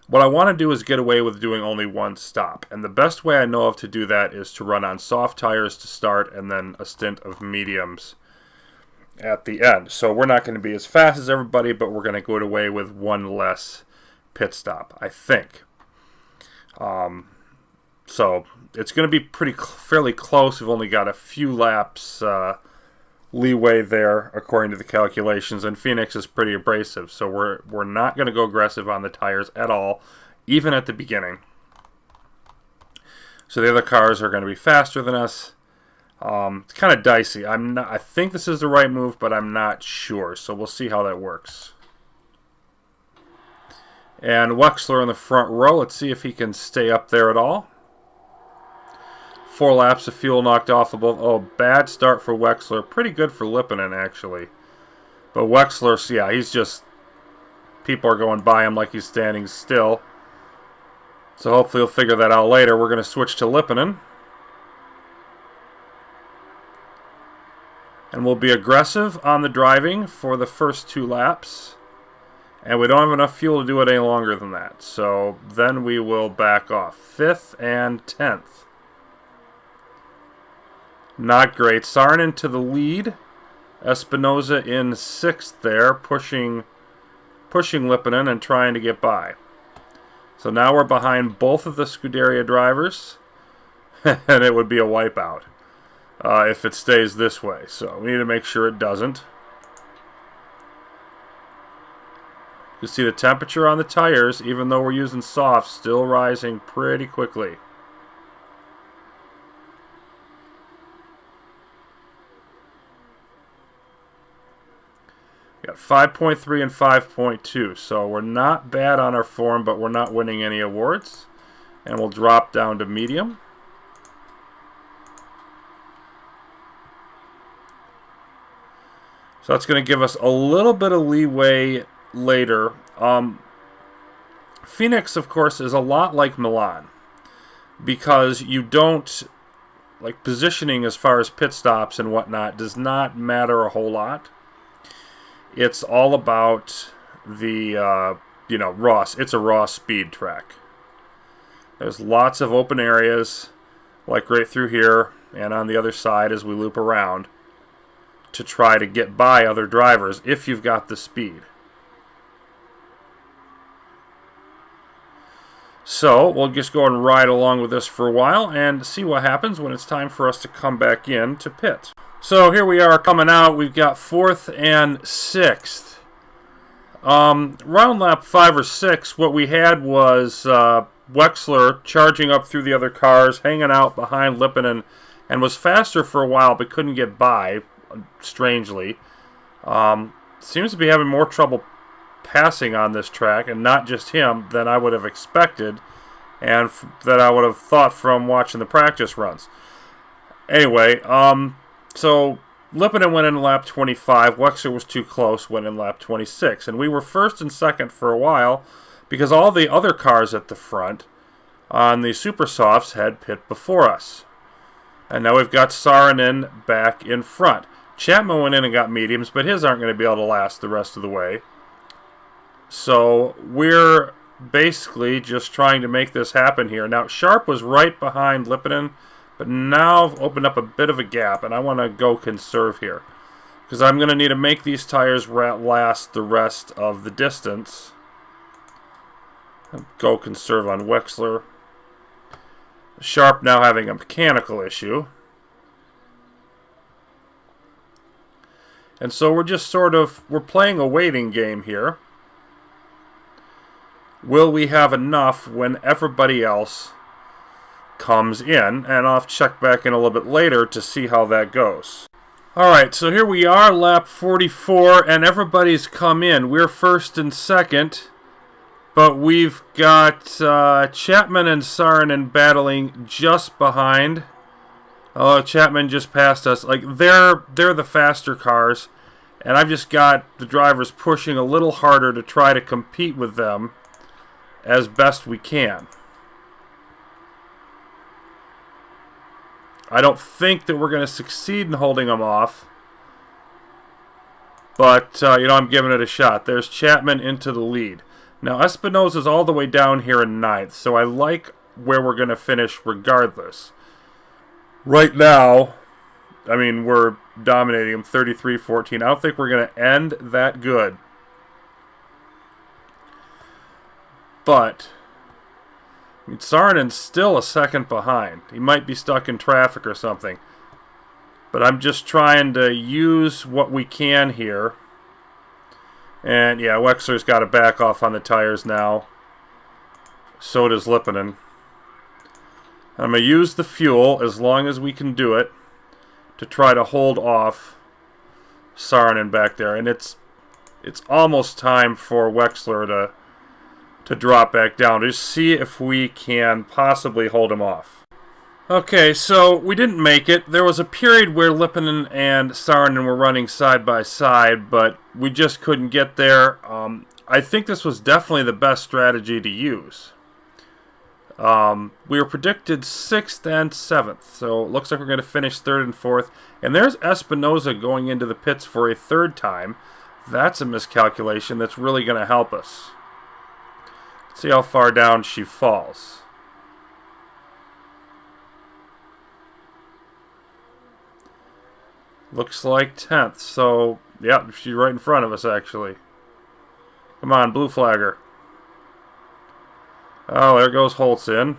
What I want to do is get away with doing only one stop. And the best way I know of to do that is to run on soft tires to start and then a stint of mediums at the end. So we're not going to be as fast as everybody, but we're going to go away with one less pit stop, I think. So it's going to be fairly close. We've only got a few laps leeway there, according to the calculations, and Phoenix is pretty abrasive, so we're not going to go aggressive on the tires at all, even at the beginning. So the other cars are going to be faster than us. It's kind of dicey. I think this is the right move, but I'm not sure, so we'll see how that works. And Wexler in the front row. Let's see if he can stay up there at all. 4 laps of fuel knocked off above. Oh, bad start for Wexler. Pretty good for Lipponen, actually. But Wexler, yeah, he's just... people are going by him like he's standing still. So hopefully he'll figure that out later. We're going to switch to Lipponen. And we'll be aggressive on the driving for the first 2 laps. And we don't have enough fuel to do it any longer than that. So then we will back off. 5th and 10th. Not great. Saarinen to the lead. Espinosa in 6th there, pushing Lipponen and trying to get by. So now we're behind both of the Scuderia drivers. And it would be a wipeout if it stays this way. So we need to make sure it doesn't. You see the temperature on the tires, even though we're using softs, still rising pretty quickly. We got 5.3 and 5.2, so we're not bad on our form, but we're not winning any awards. And we'll drop down to medium. So that's going to give us a little bit of leeway later. Phoenix, of course, is a lot like Milan because you don't, like, positioning as far as pit stops and whatnot does not matter a whole lot. It's all about the, raw. It's a raw speed track. There's lots of open areas, like right through here and on the other side as we loop around to try to get by other drivers if you've got the speed. So we'll just go and ride along with this for a while and see what happens when it's time for us to come back in to pit. So here we are coming out. We've got 4th and 6th. Round lap 5 or 6, what we had was Wexler charging up through the other cars, hanging out behind Lipponen, and was faster for a while but couldn't get by, strangely. Seems to be having more trouble passing on this track, and not just him, than I would have expected and that I would have thought from watching the practice runs. Anyway, so Lipinen went in lap 25. Wexler was too close, went in lap 26. And we were first and second for a while because all the other cars at the front on the Super Softs had pit before us. And now we've got Saarinen back in front. Chapman went in and got mediums, but his aren't going to be able to last the rest of the way. So we're basically just trying to make this happen here. Now, Sharp was right behind Lipinen, but now I've opened up a bit of a gap, and I want to go conserve here. Because I'm going to need to make these tires last the rest of the distance. Go conserve on Wexler. Sharp now having a mechanical issue. And so we're just we're playing a waiting game here. Will we have enough when everybody else comes in? And I'll check back in a little bit later to see how that goes. Alright, so here we are, lap 44, and everybody's come in. We're first and second, but we've got Chapman and Saarinen battling just behind. Oh, Chapman just passed us. Like, they're the faster cars, and I've just got the drivers pushing a little harder to try to compete with them as best we can. I don't think that we're going to succeed in holding them off, but, I'm giving it a shot. There's Chapman into the lead. Now, Espinosa's all the way down here in 9th, so I like where we're going to finish regardless. Right now, I mean, we're dominating him 33-14. I don't think we're going to end that good. But I mean, Saarinen's still a second behind. He might be stuck in traffic or something. But I'm just trying to use what we can here. And yeah, Wexler's got to back off on the tires now. So does Lipinen. I'm going to use the fuel as long as we can do it to try to hold off Saarinen back there. And it's almost time for Wexler to drop back down. Just see if we can possibly hold him off. Okay, so we didn't make it. There was a period where Lipinen and Saarinen were running side by side, but we just couldn't get there. I think this was definitely the best strategy to use. We were predicted 6th and 7th, so it looks like we're going to finish 3rd and 4th. And there's Espinosa going into the pits for a 3rd time. That's a miscalculation that's really going to help us. Let's see how far down she falls. Looks like 10th, so yeah, she's right in front of us actually. Come on, blue flagger. Oh, there goes Holtz in.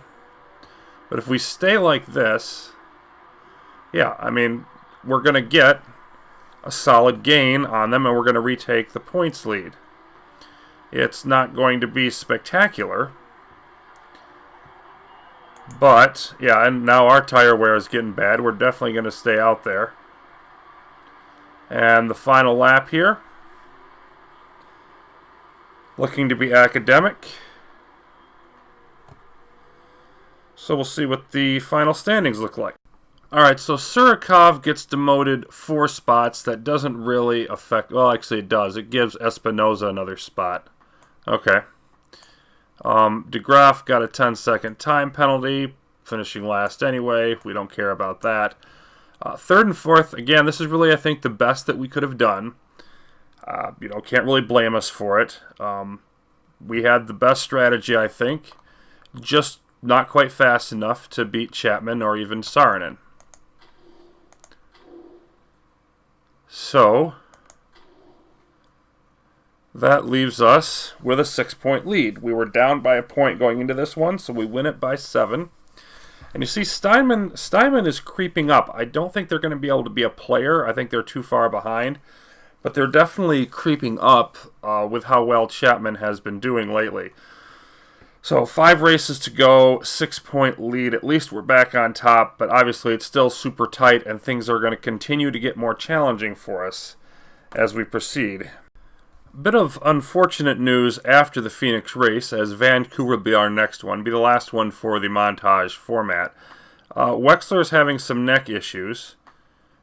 But if we stay like this, yeah, I mean, we're going to get a solid gain on them, and we're going to retake the points lead. It's not going to be spectacular. But, yeah, and now our tire wear is getting bad. We're definitely going to stay out there. And the final lap here. Looking to be academic. So we'll see what the final standings look like. Alright, so Surikov gets demoted 4 spots. That doesn't really affect... Well, actually it does. It gives Espinosa another spot. Okay. De Graaf got a 10-second time penalty, finishing last anyway. We don't care about that. 3rd and 4th, again, this is really, I think, the best that we could have done. Can't really blame us for it. We had the best strategy, I think. Just not quite fast enough to beat Chapman or even Saarinen. So that leaves us with a 6-point lead. We were down by a point going into this one, so we win it by 7. And you see, Steinman is creeping up. I don't think they're going to be able to be a player. I think they're too far behind. But they're definitely creeping up with how well Chapman has been doing lately. So 5 races to go, 6-point lead. At least we're back on top, but obviously it's still super tight, and things are going to continue to get more challenging for us as we proceed. Bit of unfortunate news after the Phoenix race, as Vancouver will be our next one, be the last one for the montage format. Wexler is having some neck issues.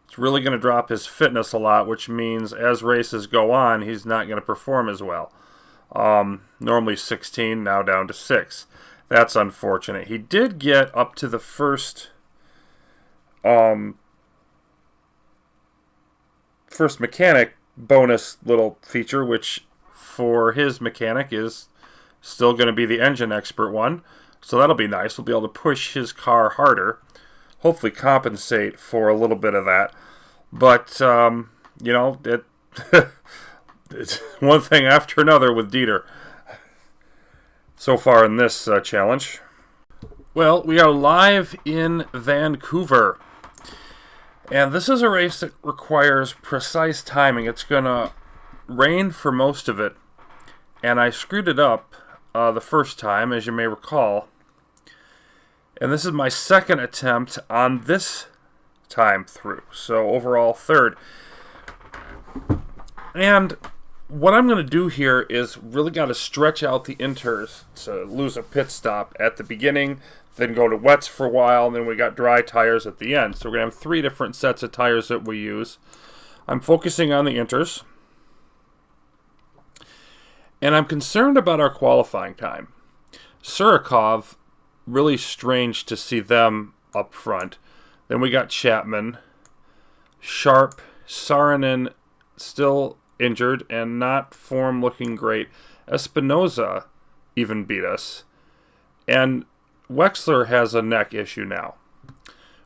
It's really going to drop his fitness a lot, which means as races go on, he's not going to perform as well. Normally 16, now down to 6. That's unfortunate. He did get up to the first mechanic bonus little feature, which for his mechanic is still going to be the engine expert one. So that'll be nice. We'll be able to push his car harder. Hopefully compensate for a little bit of that. But, you know, it's one thing after another with Dieter so far in this challenge. Well, we are live in Vancouver. And this is a race that requires precise timing. It's going to rain for most of it. And I screwed it up the first time, as you may recall. And this is my second attempt on this time through. So overall, third. And what I'm going to do here is really got to stretch out the inters to lose a pit stop at the beginning, then go to wets for a while, and then we got dry tires at the end. So we're going to have 3 different sets of tires that we use. I'm focusing on the inters. And I'm concerned about our qualifying time. Surikov, really strange to see them up front. Then we got Chapman, Sharp, Saarinen still injured and not form looking great. Espinoza even beat us. And Wexler has a neck issue now,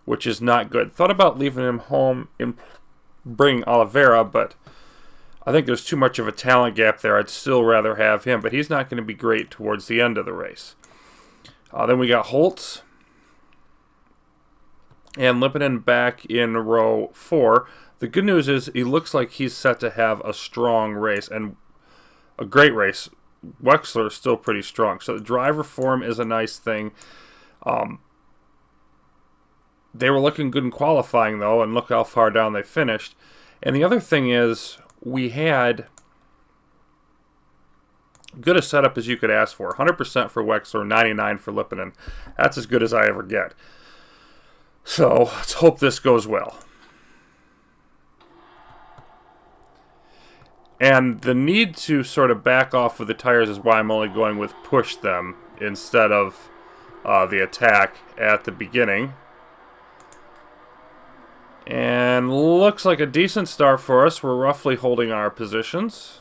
which is not good. Thought about leaving him home and bringing Oliveira, but I think there's too much of a talent gap there. I'd still rather have him, but he's not going to be great towards the end of the race. Then we got Holtz and Lipinen back in row 4. The good news is he looks like he's set to have a strong race and a great race. Wexler is still pretty strong. So the driver form is a nice thing. They were looking good in qualifying, though, and look how far down they finished. And the other thing is we had good a setup as you could ask for. 100% for Wexler, 99% for Lipinen. That's as good as I ever get. So let's hope this goes well. And the need to sort of back off with the tires is why I'm only going with push them instead of the attack at the beginning. And looks like a decent start for us. We're roughly holding our positions.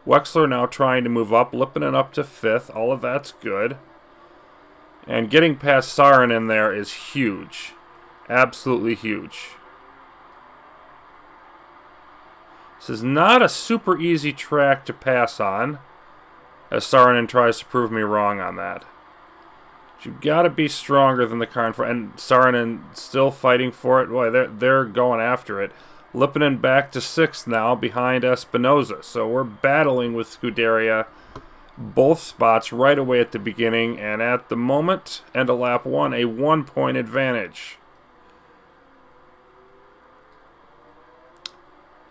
Wexler now trying to move up, Lipinen up to 5th. All of that's good. And getting past Saarinen there is huge. Absolutely huge. This is not a super easy track to pass on, as Saarinen tries to prove me wrong on that. But you've got to be stronger than the car in front. And Saarinen still fighting for it. Boy, they're going after it. Lipinen back to 6th now, behind Espinoza. So we're battling with Scuderia. Both spots right away at the beginning. And at the moment, end of lap 1, a 1-point advantage.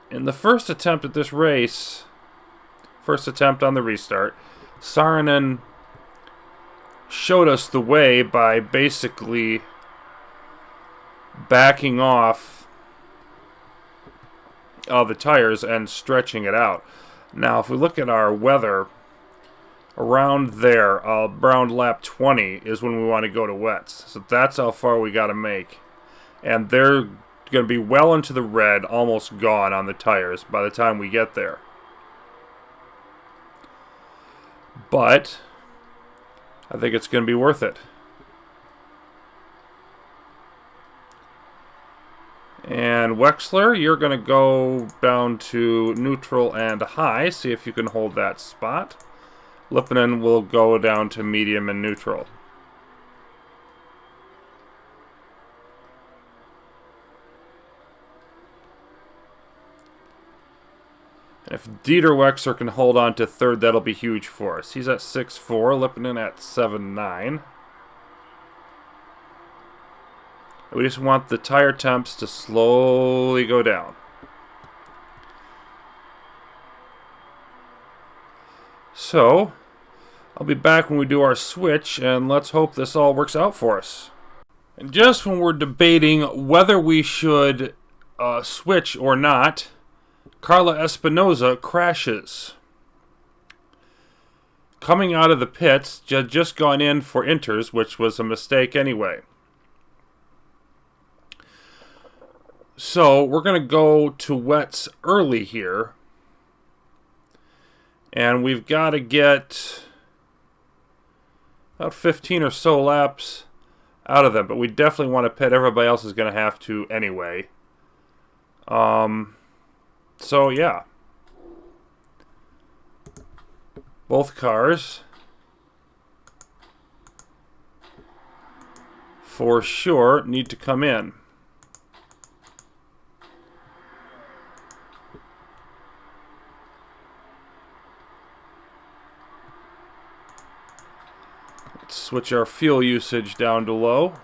In the first attempt at this race, first attempt on the restart, Saarinen showed us the way by basically backing off the tires and stretching it out. Now, if we look at our weather, around there, around lap 20 is when we want to go to wets. So that's how far we got to make. And they're going to be well into the red, almost gone on the tires by the time we get there. But I think it's going to be worth it. And Wexler, you're going to go down to neutral and high. See if you can hold that spot. Lipinen will go down to medium and neutral. If Dieter Wexler can hold on to 3rd, that'll be huge for us. He's at 6.4, Lipinen at 7.9. We just want the tire temps to slowly go down. So, I'll be back when we do our switch, and let's hope this all works out for us. And just when we're debating whether we should switch or not, Carla Espinoza crashes. Coming out of the pits, just gone in for inters, which was a mistake anyway. So, we're going to go to wets early here. And we've got to get about 15 or so laps out of them. But we definitely want to pit. Everybody else is going to have to anyway. So, yeah. Both cars for sure need to come in. Let's switch our fuel usage down to low.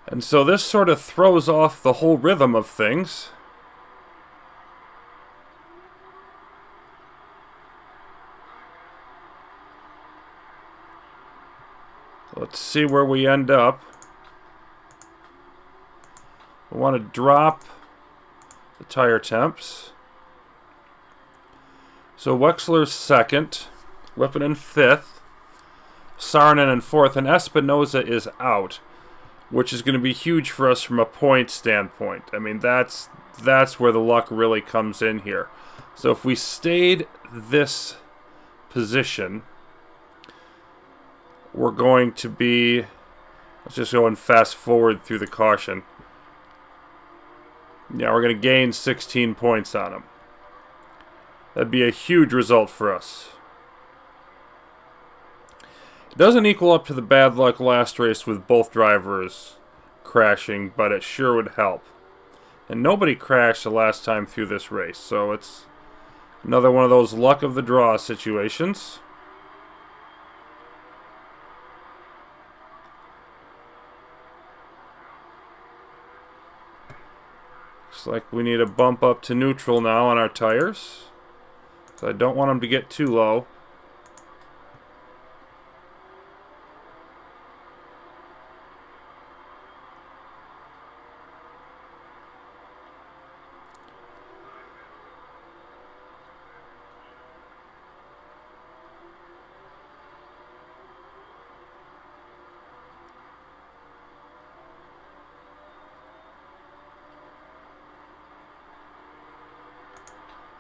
And so this sort of throws off the whole rhythm of things. Let's see where we end up. We want to drop the tire temps. So Wexler's second, Lipinen fifth, Saarinen in fourth, and Espinoza is out, which is going to be huge for us from a point standpoint. I mean, that's where the luck really comes in here. So if we stayed this position, we're going to be, let's just go and fast forward through the caution. Yeah, we're going to gain 16 points on them. That'd be a huge result for us. It doesn't equal up to the bad luck last race with both drivers crashing, but it sure would help. And nobody crashed the last time through this race, so it's another one of those luck of the draw situations. Looks like we need a bump up to neutral now on our tires. So I don't want them to get too low.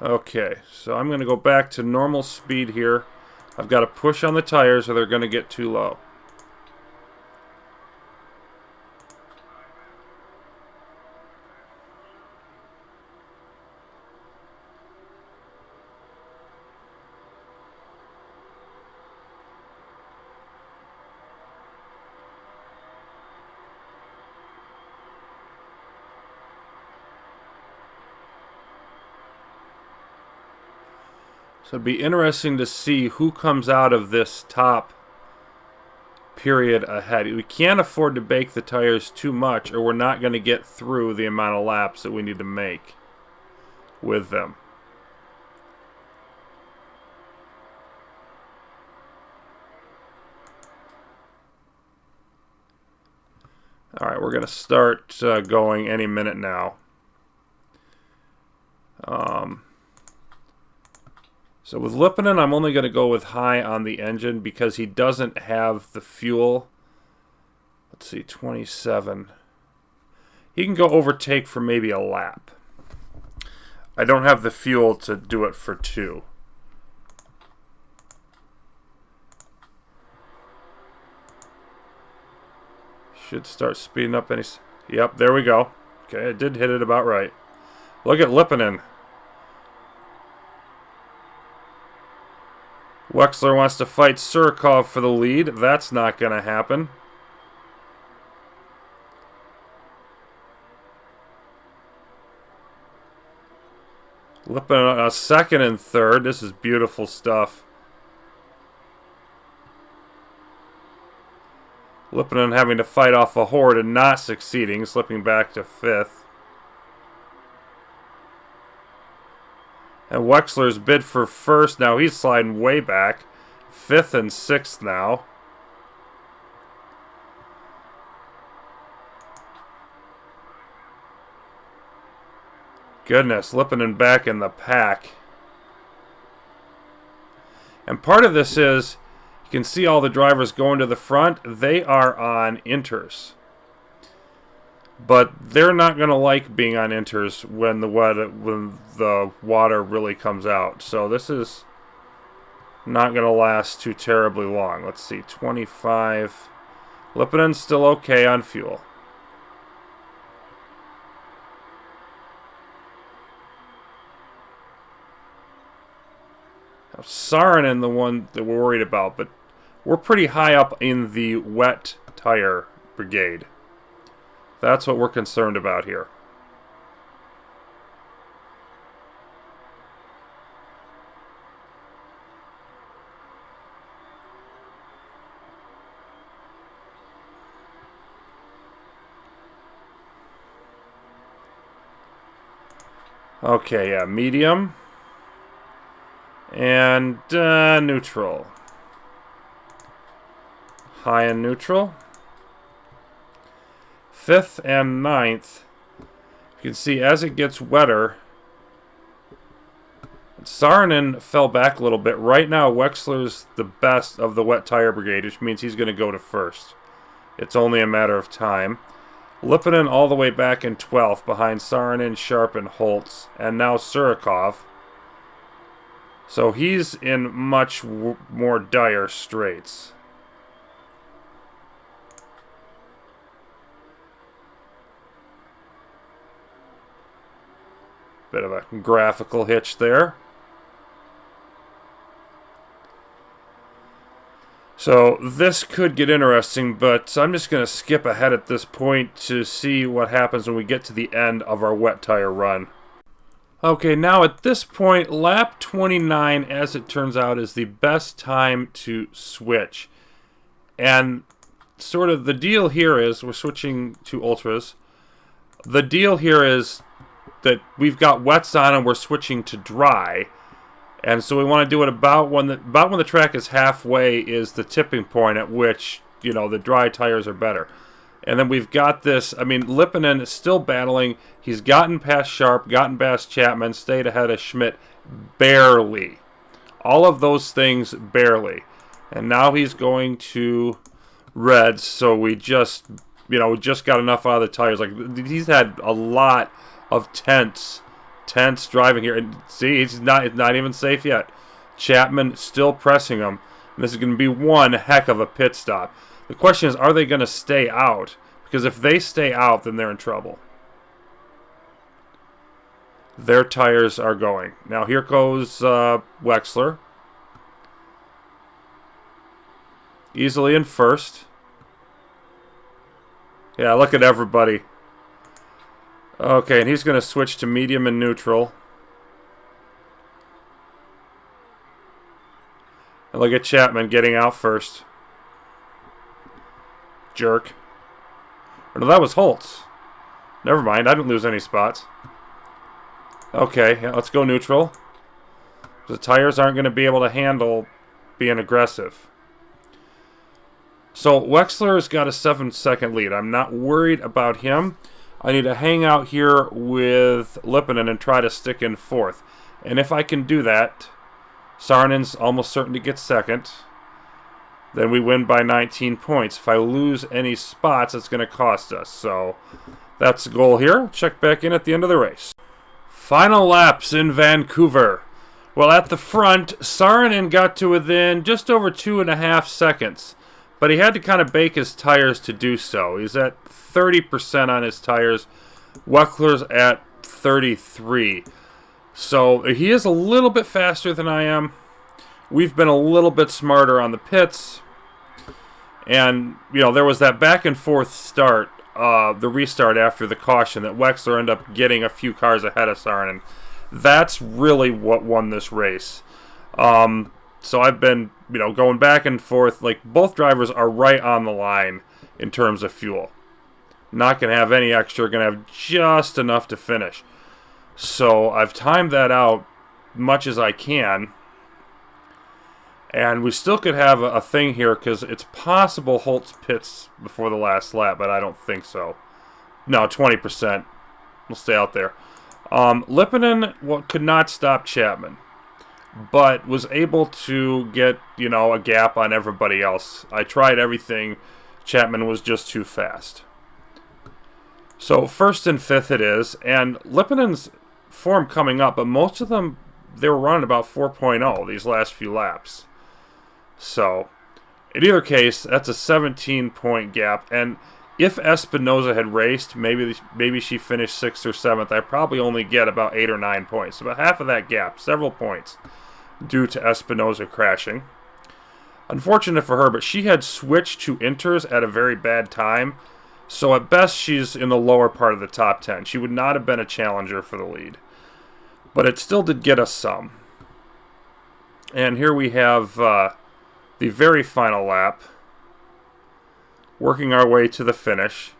Okay, so I'm going to go back to normal speed here. I've got to push on the tires or they're going to get too low. So it'd be interesting to see who comes out of this top period ahead. We can't afford to bake the tires too much or we're not going to get through the amount of laps that we need to make with them. Alright, we're going to start going any minute now. So with Lipinen, I'm only going to go with high on the engine because he doesn't have the fuel. Let's see, 27. He can go overtake for maybe a lap. I don't have the fuel to do it for 2. Should start speeding up any... Yep, there we go. Okay, I did hit it about right. Look at Lipinen. Wexler wants to fight Surkov for the lead. That's not going to happen. Lipinen a second and third. This is beautiful stuff. Lippinen having to fight off a horde and not succeeding, slipping back to 5th. And Wexler's bid for 1st. Now he's sliding way back. 5th and 6th now. Goodness, Lippinen back in the pack. And part of this is, you can see all the drivers going to the front. They are on inters. But they're not going to like being on inters when the water really comes out. So this is not going to last too terribly long. Let's see, 25. Lippinen's still okay on fuel. Now, Saarinen, the one that we're worried about, but we're pretty high up in the wet tire brigade. That's what we're concerned about here. Okay, yeah, medium. And neutral. High and neutral. 5th and 9th. You can see as it gets wetter, Saarinen fell back a little bit. Right now, Wexler's the best of the wet tire brigade, which means he's going to go to 1st. It's only a matter of time. Lippinen all the way back in 12th, behind Saarinen, Sharp, and Holtz, and now Surikov. So he's in much more dire straits. Bit of a graphical hitch there. So this could get interesting, but I'm just going to skip ahead at this point to see what happens when we get to the end of our wet tire run. Okay, now at this point, lap 29, as it turns out, is the best time to switch. And sort of the deal here is, we're switching to ultras. The deal here is that we've got wets on and we're switching to dry. And so we want to do it about when the track is halfway is the tipping point at which, you know, the dry tires are better. And then we've got this, I mean, Lippinen is still battling. He's gotten past Sharp, gotten past Chapman, stayed ahead of Schmidt, barely. All of those things, barely. And now he's going to reds, so we just, you know, just got enough out of the tires. Like, he's had a lot of tense driving here. And see, it's not even safe yet. Chapman still pressing him. And this is going to be one heck of a pit stop. The question is, are they going to stay out? Because if they stay out, then they're in trouble. Their tires are going. Now here goes Wexler. Easily in 1st. Yeah, look at everybody. Okay, and he's going to switch to medium and neutral. And look at Chapman getting out first. Jerk. Or no, that was Holtz. Never mind, I didn't lose any spots. Okay, yeah, let's go neutral. The tires aren't going to be able to handle being aggressive. So Wexler's got a 7-second lead. I'm not worried about him. I need to hang out here with Lippinen and try to stick in 4th. And if I can do that, Saarinen's almost certain to get 2nd. Then we win by 19 points. If I lose any spots, it's going to cost us. So that's the goal here. Check back in at the end of the race. Final laps in Vancouver. Well, at the front, Saarinen got to within just over 2.5 seconds. But he had to kind of bake his tires to do so. He's at 30% on his tires. Wexler's at 33. So he is a little bit faster than I am. We've been a little bit smarter on the pits. And, you know, there was that back and forth start, the restart after the caution, that Wexler ended up getting a few cars ahead of Saarinen. That's really what won this race. So I've been, you know, going back and forth. Like, both drivers are right on the line in terms of fuel. Not going to have any extra, going to have just enough to finish. So I've timed that out much as I can. And we still could have a thing here because it's possible Holtz pits before the last lap, but I don't think so. No, 20%. We'll stay out there. Lipinen could not stop Chapman, but was able to get, a gap on everybody else. I tried everything. Chapman was just too fast. So first and fifth it is, and Lipinen's form coming up, but most of them, they were running about 4.0 these last few laps. So, in either case, that's a 17-point gap, and if Espinoza had raced, maybe she finished 6th or 7th, I'd probably only get about 8 or 9 points. About half of that gap, several points, due to Espinoza crashing. Unfortunate for her, but she had switched to inters at a very bad time, so at best she's in the lower part of the top 10. She would not have been a challenger for the lead. But it still did get us some. And here we have the very final lap, working our way to the finish.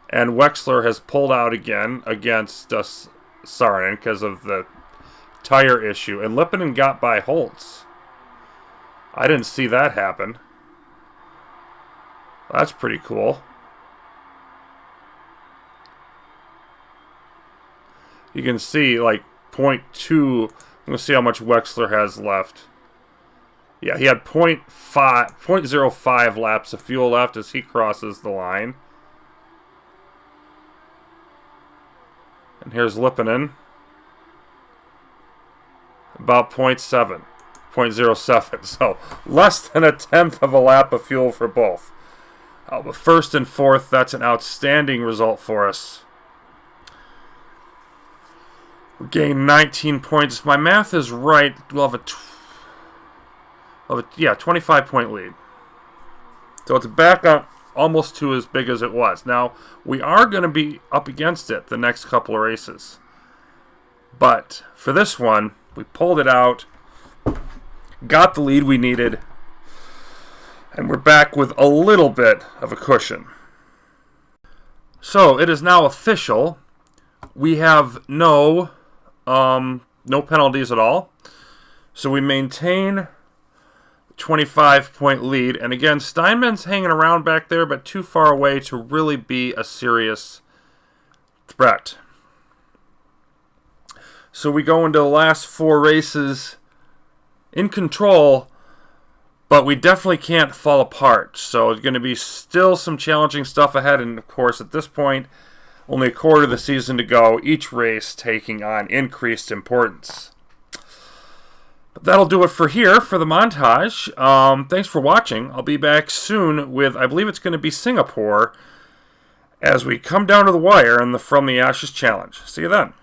And Wexler has pulled out again against Saarinen because of the tire issue. And Lipinen got by Holtz. I didn't see that happen. That's pretty cool. You can see, like, 0.2. I'm going to see how much Wexler has left. Yeah, he had 0.05 laps of fuel left as he crosses the line. And here's Lipinen. About 0.7. 0.07. So, less than a tenth of a lap of fuel for both. But first and fourth, that's an outstanding result for us. We gained 19 points. If my math is right, we'll have a 25-point lead. So it's back up almost to as big as it was. Now, we are going to be up against it the next couple of races. But for this one, we pulled it out, got the lead we needed, and we're back with a little bit of a cushion. So it is now official. We have no penalties at all. So we maintain 25-point lead. And again, Steinman's hanging around back there, but too far away to really be a serious threat. So we go into the last 4 races in control, but we definitely can't fall apart. So it's going to be still some challenging stuff ahead. And of course, at this point, only a quarter of the season to go, each race taking on increased importance. But that'll do it for here for the montage. Thanks for watching. I'll be back soon with, I believe it's going to be Singapore, as we come down to the wire in the From the Ashes Challenge. See you then.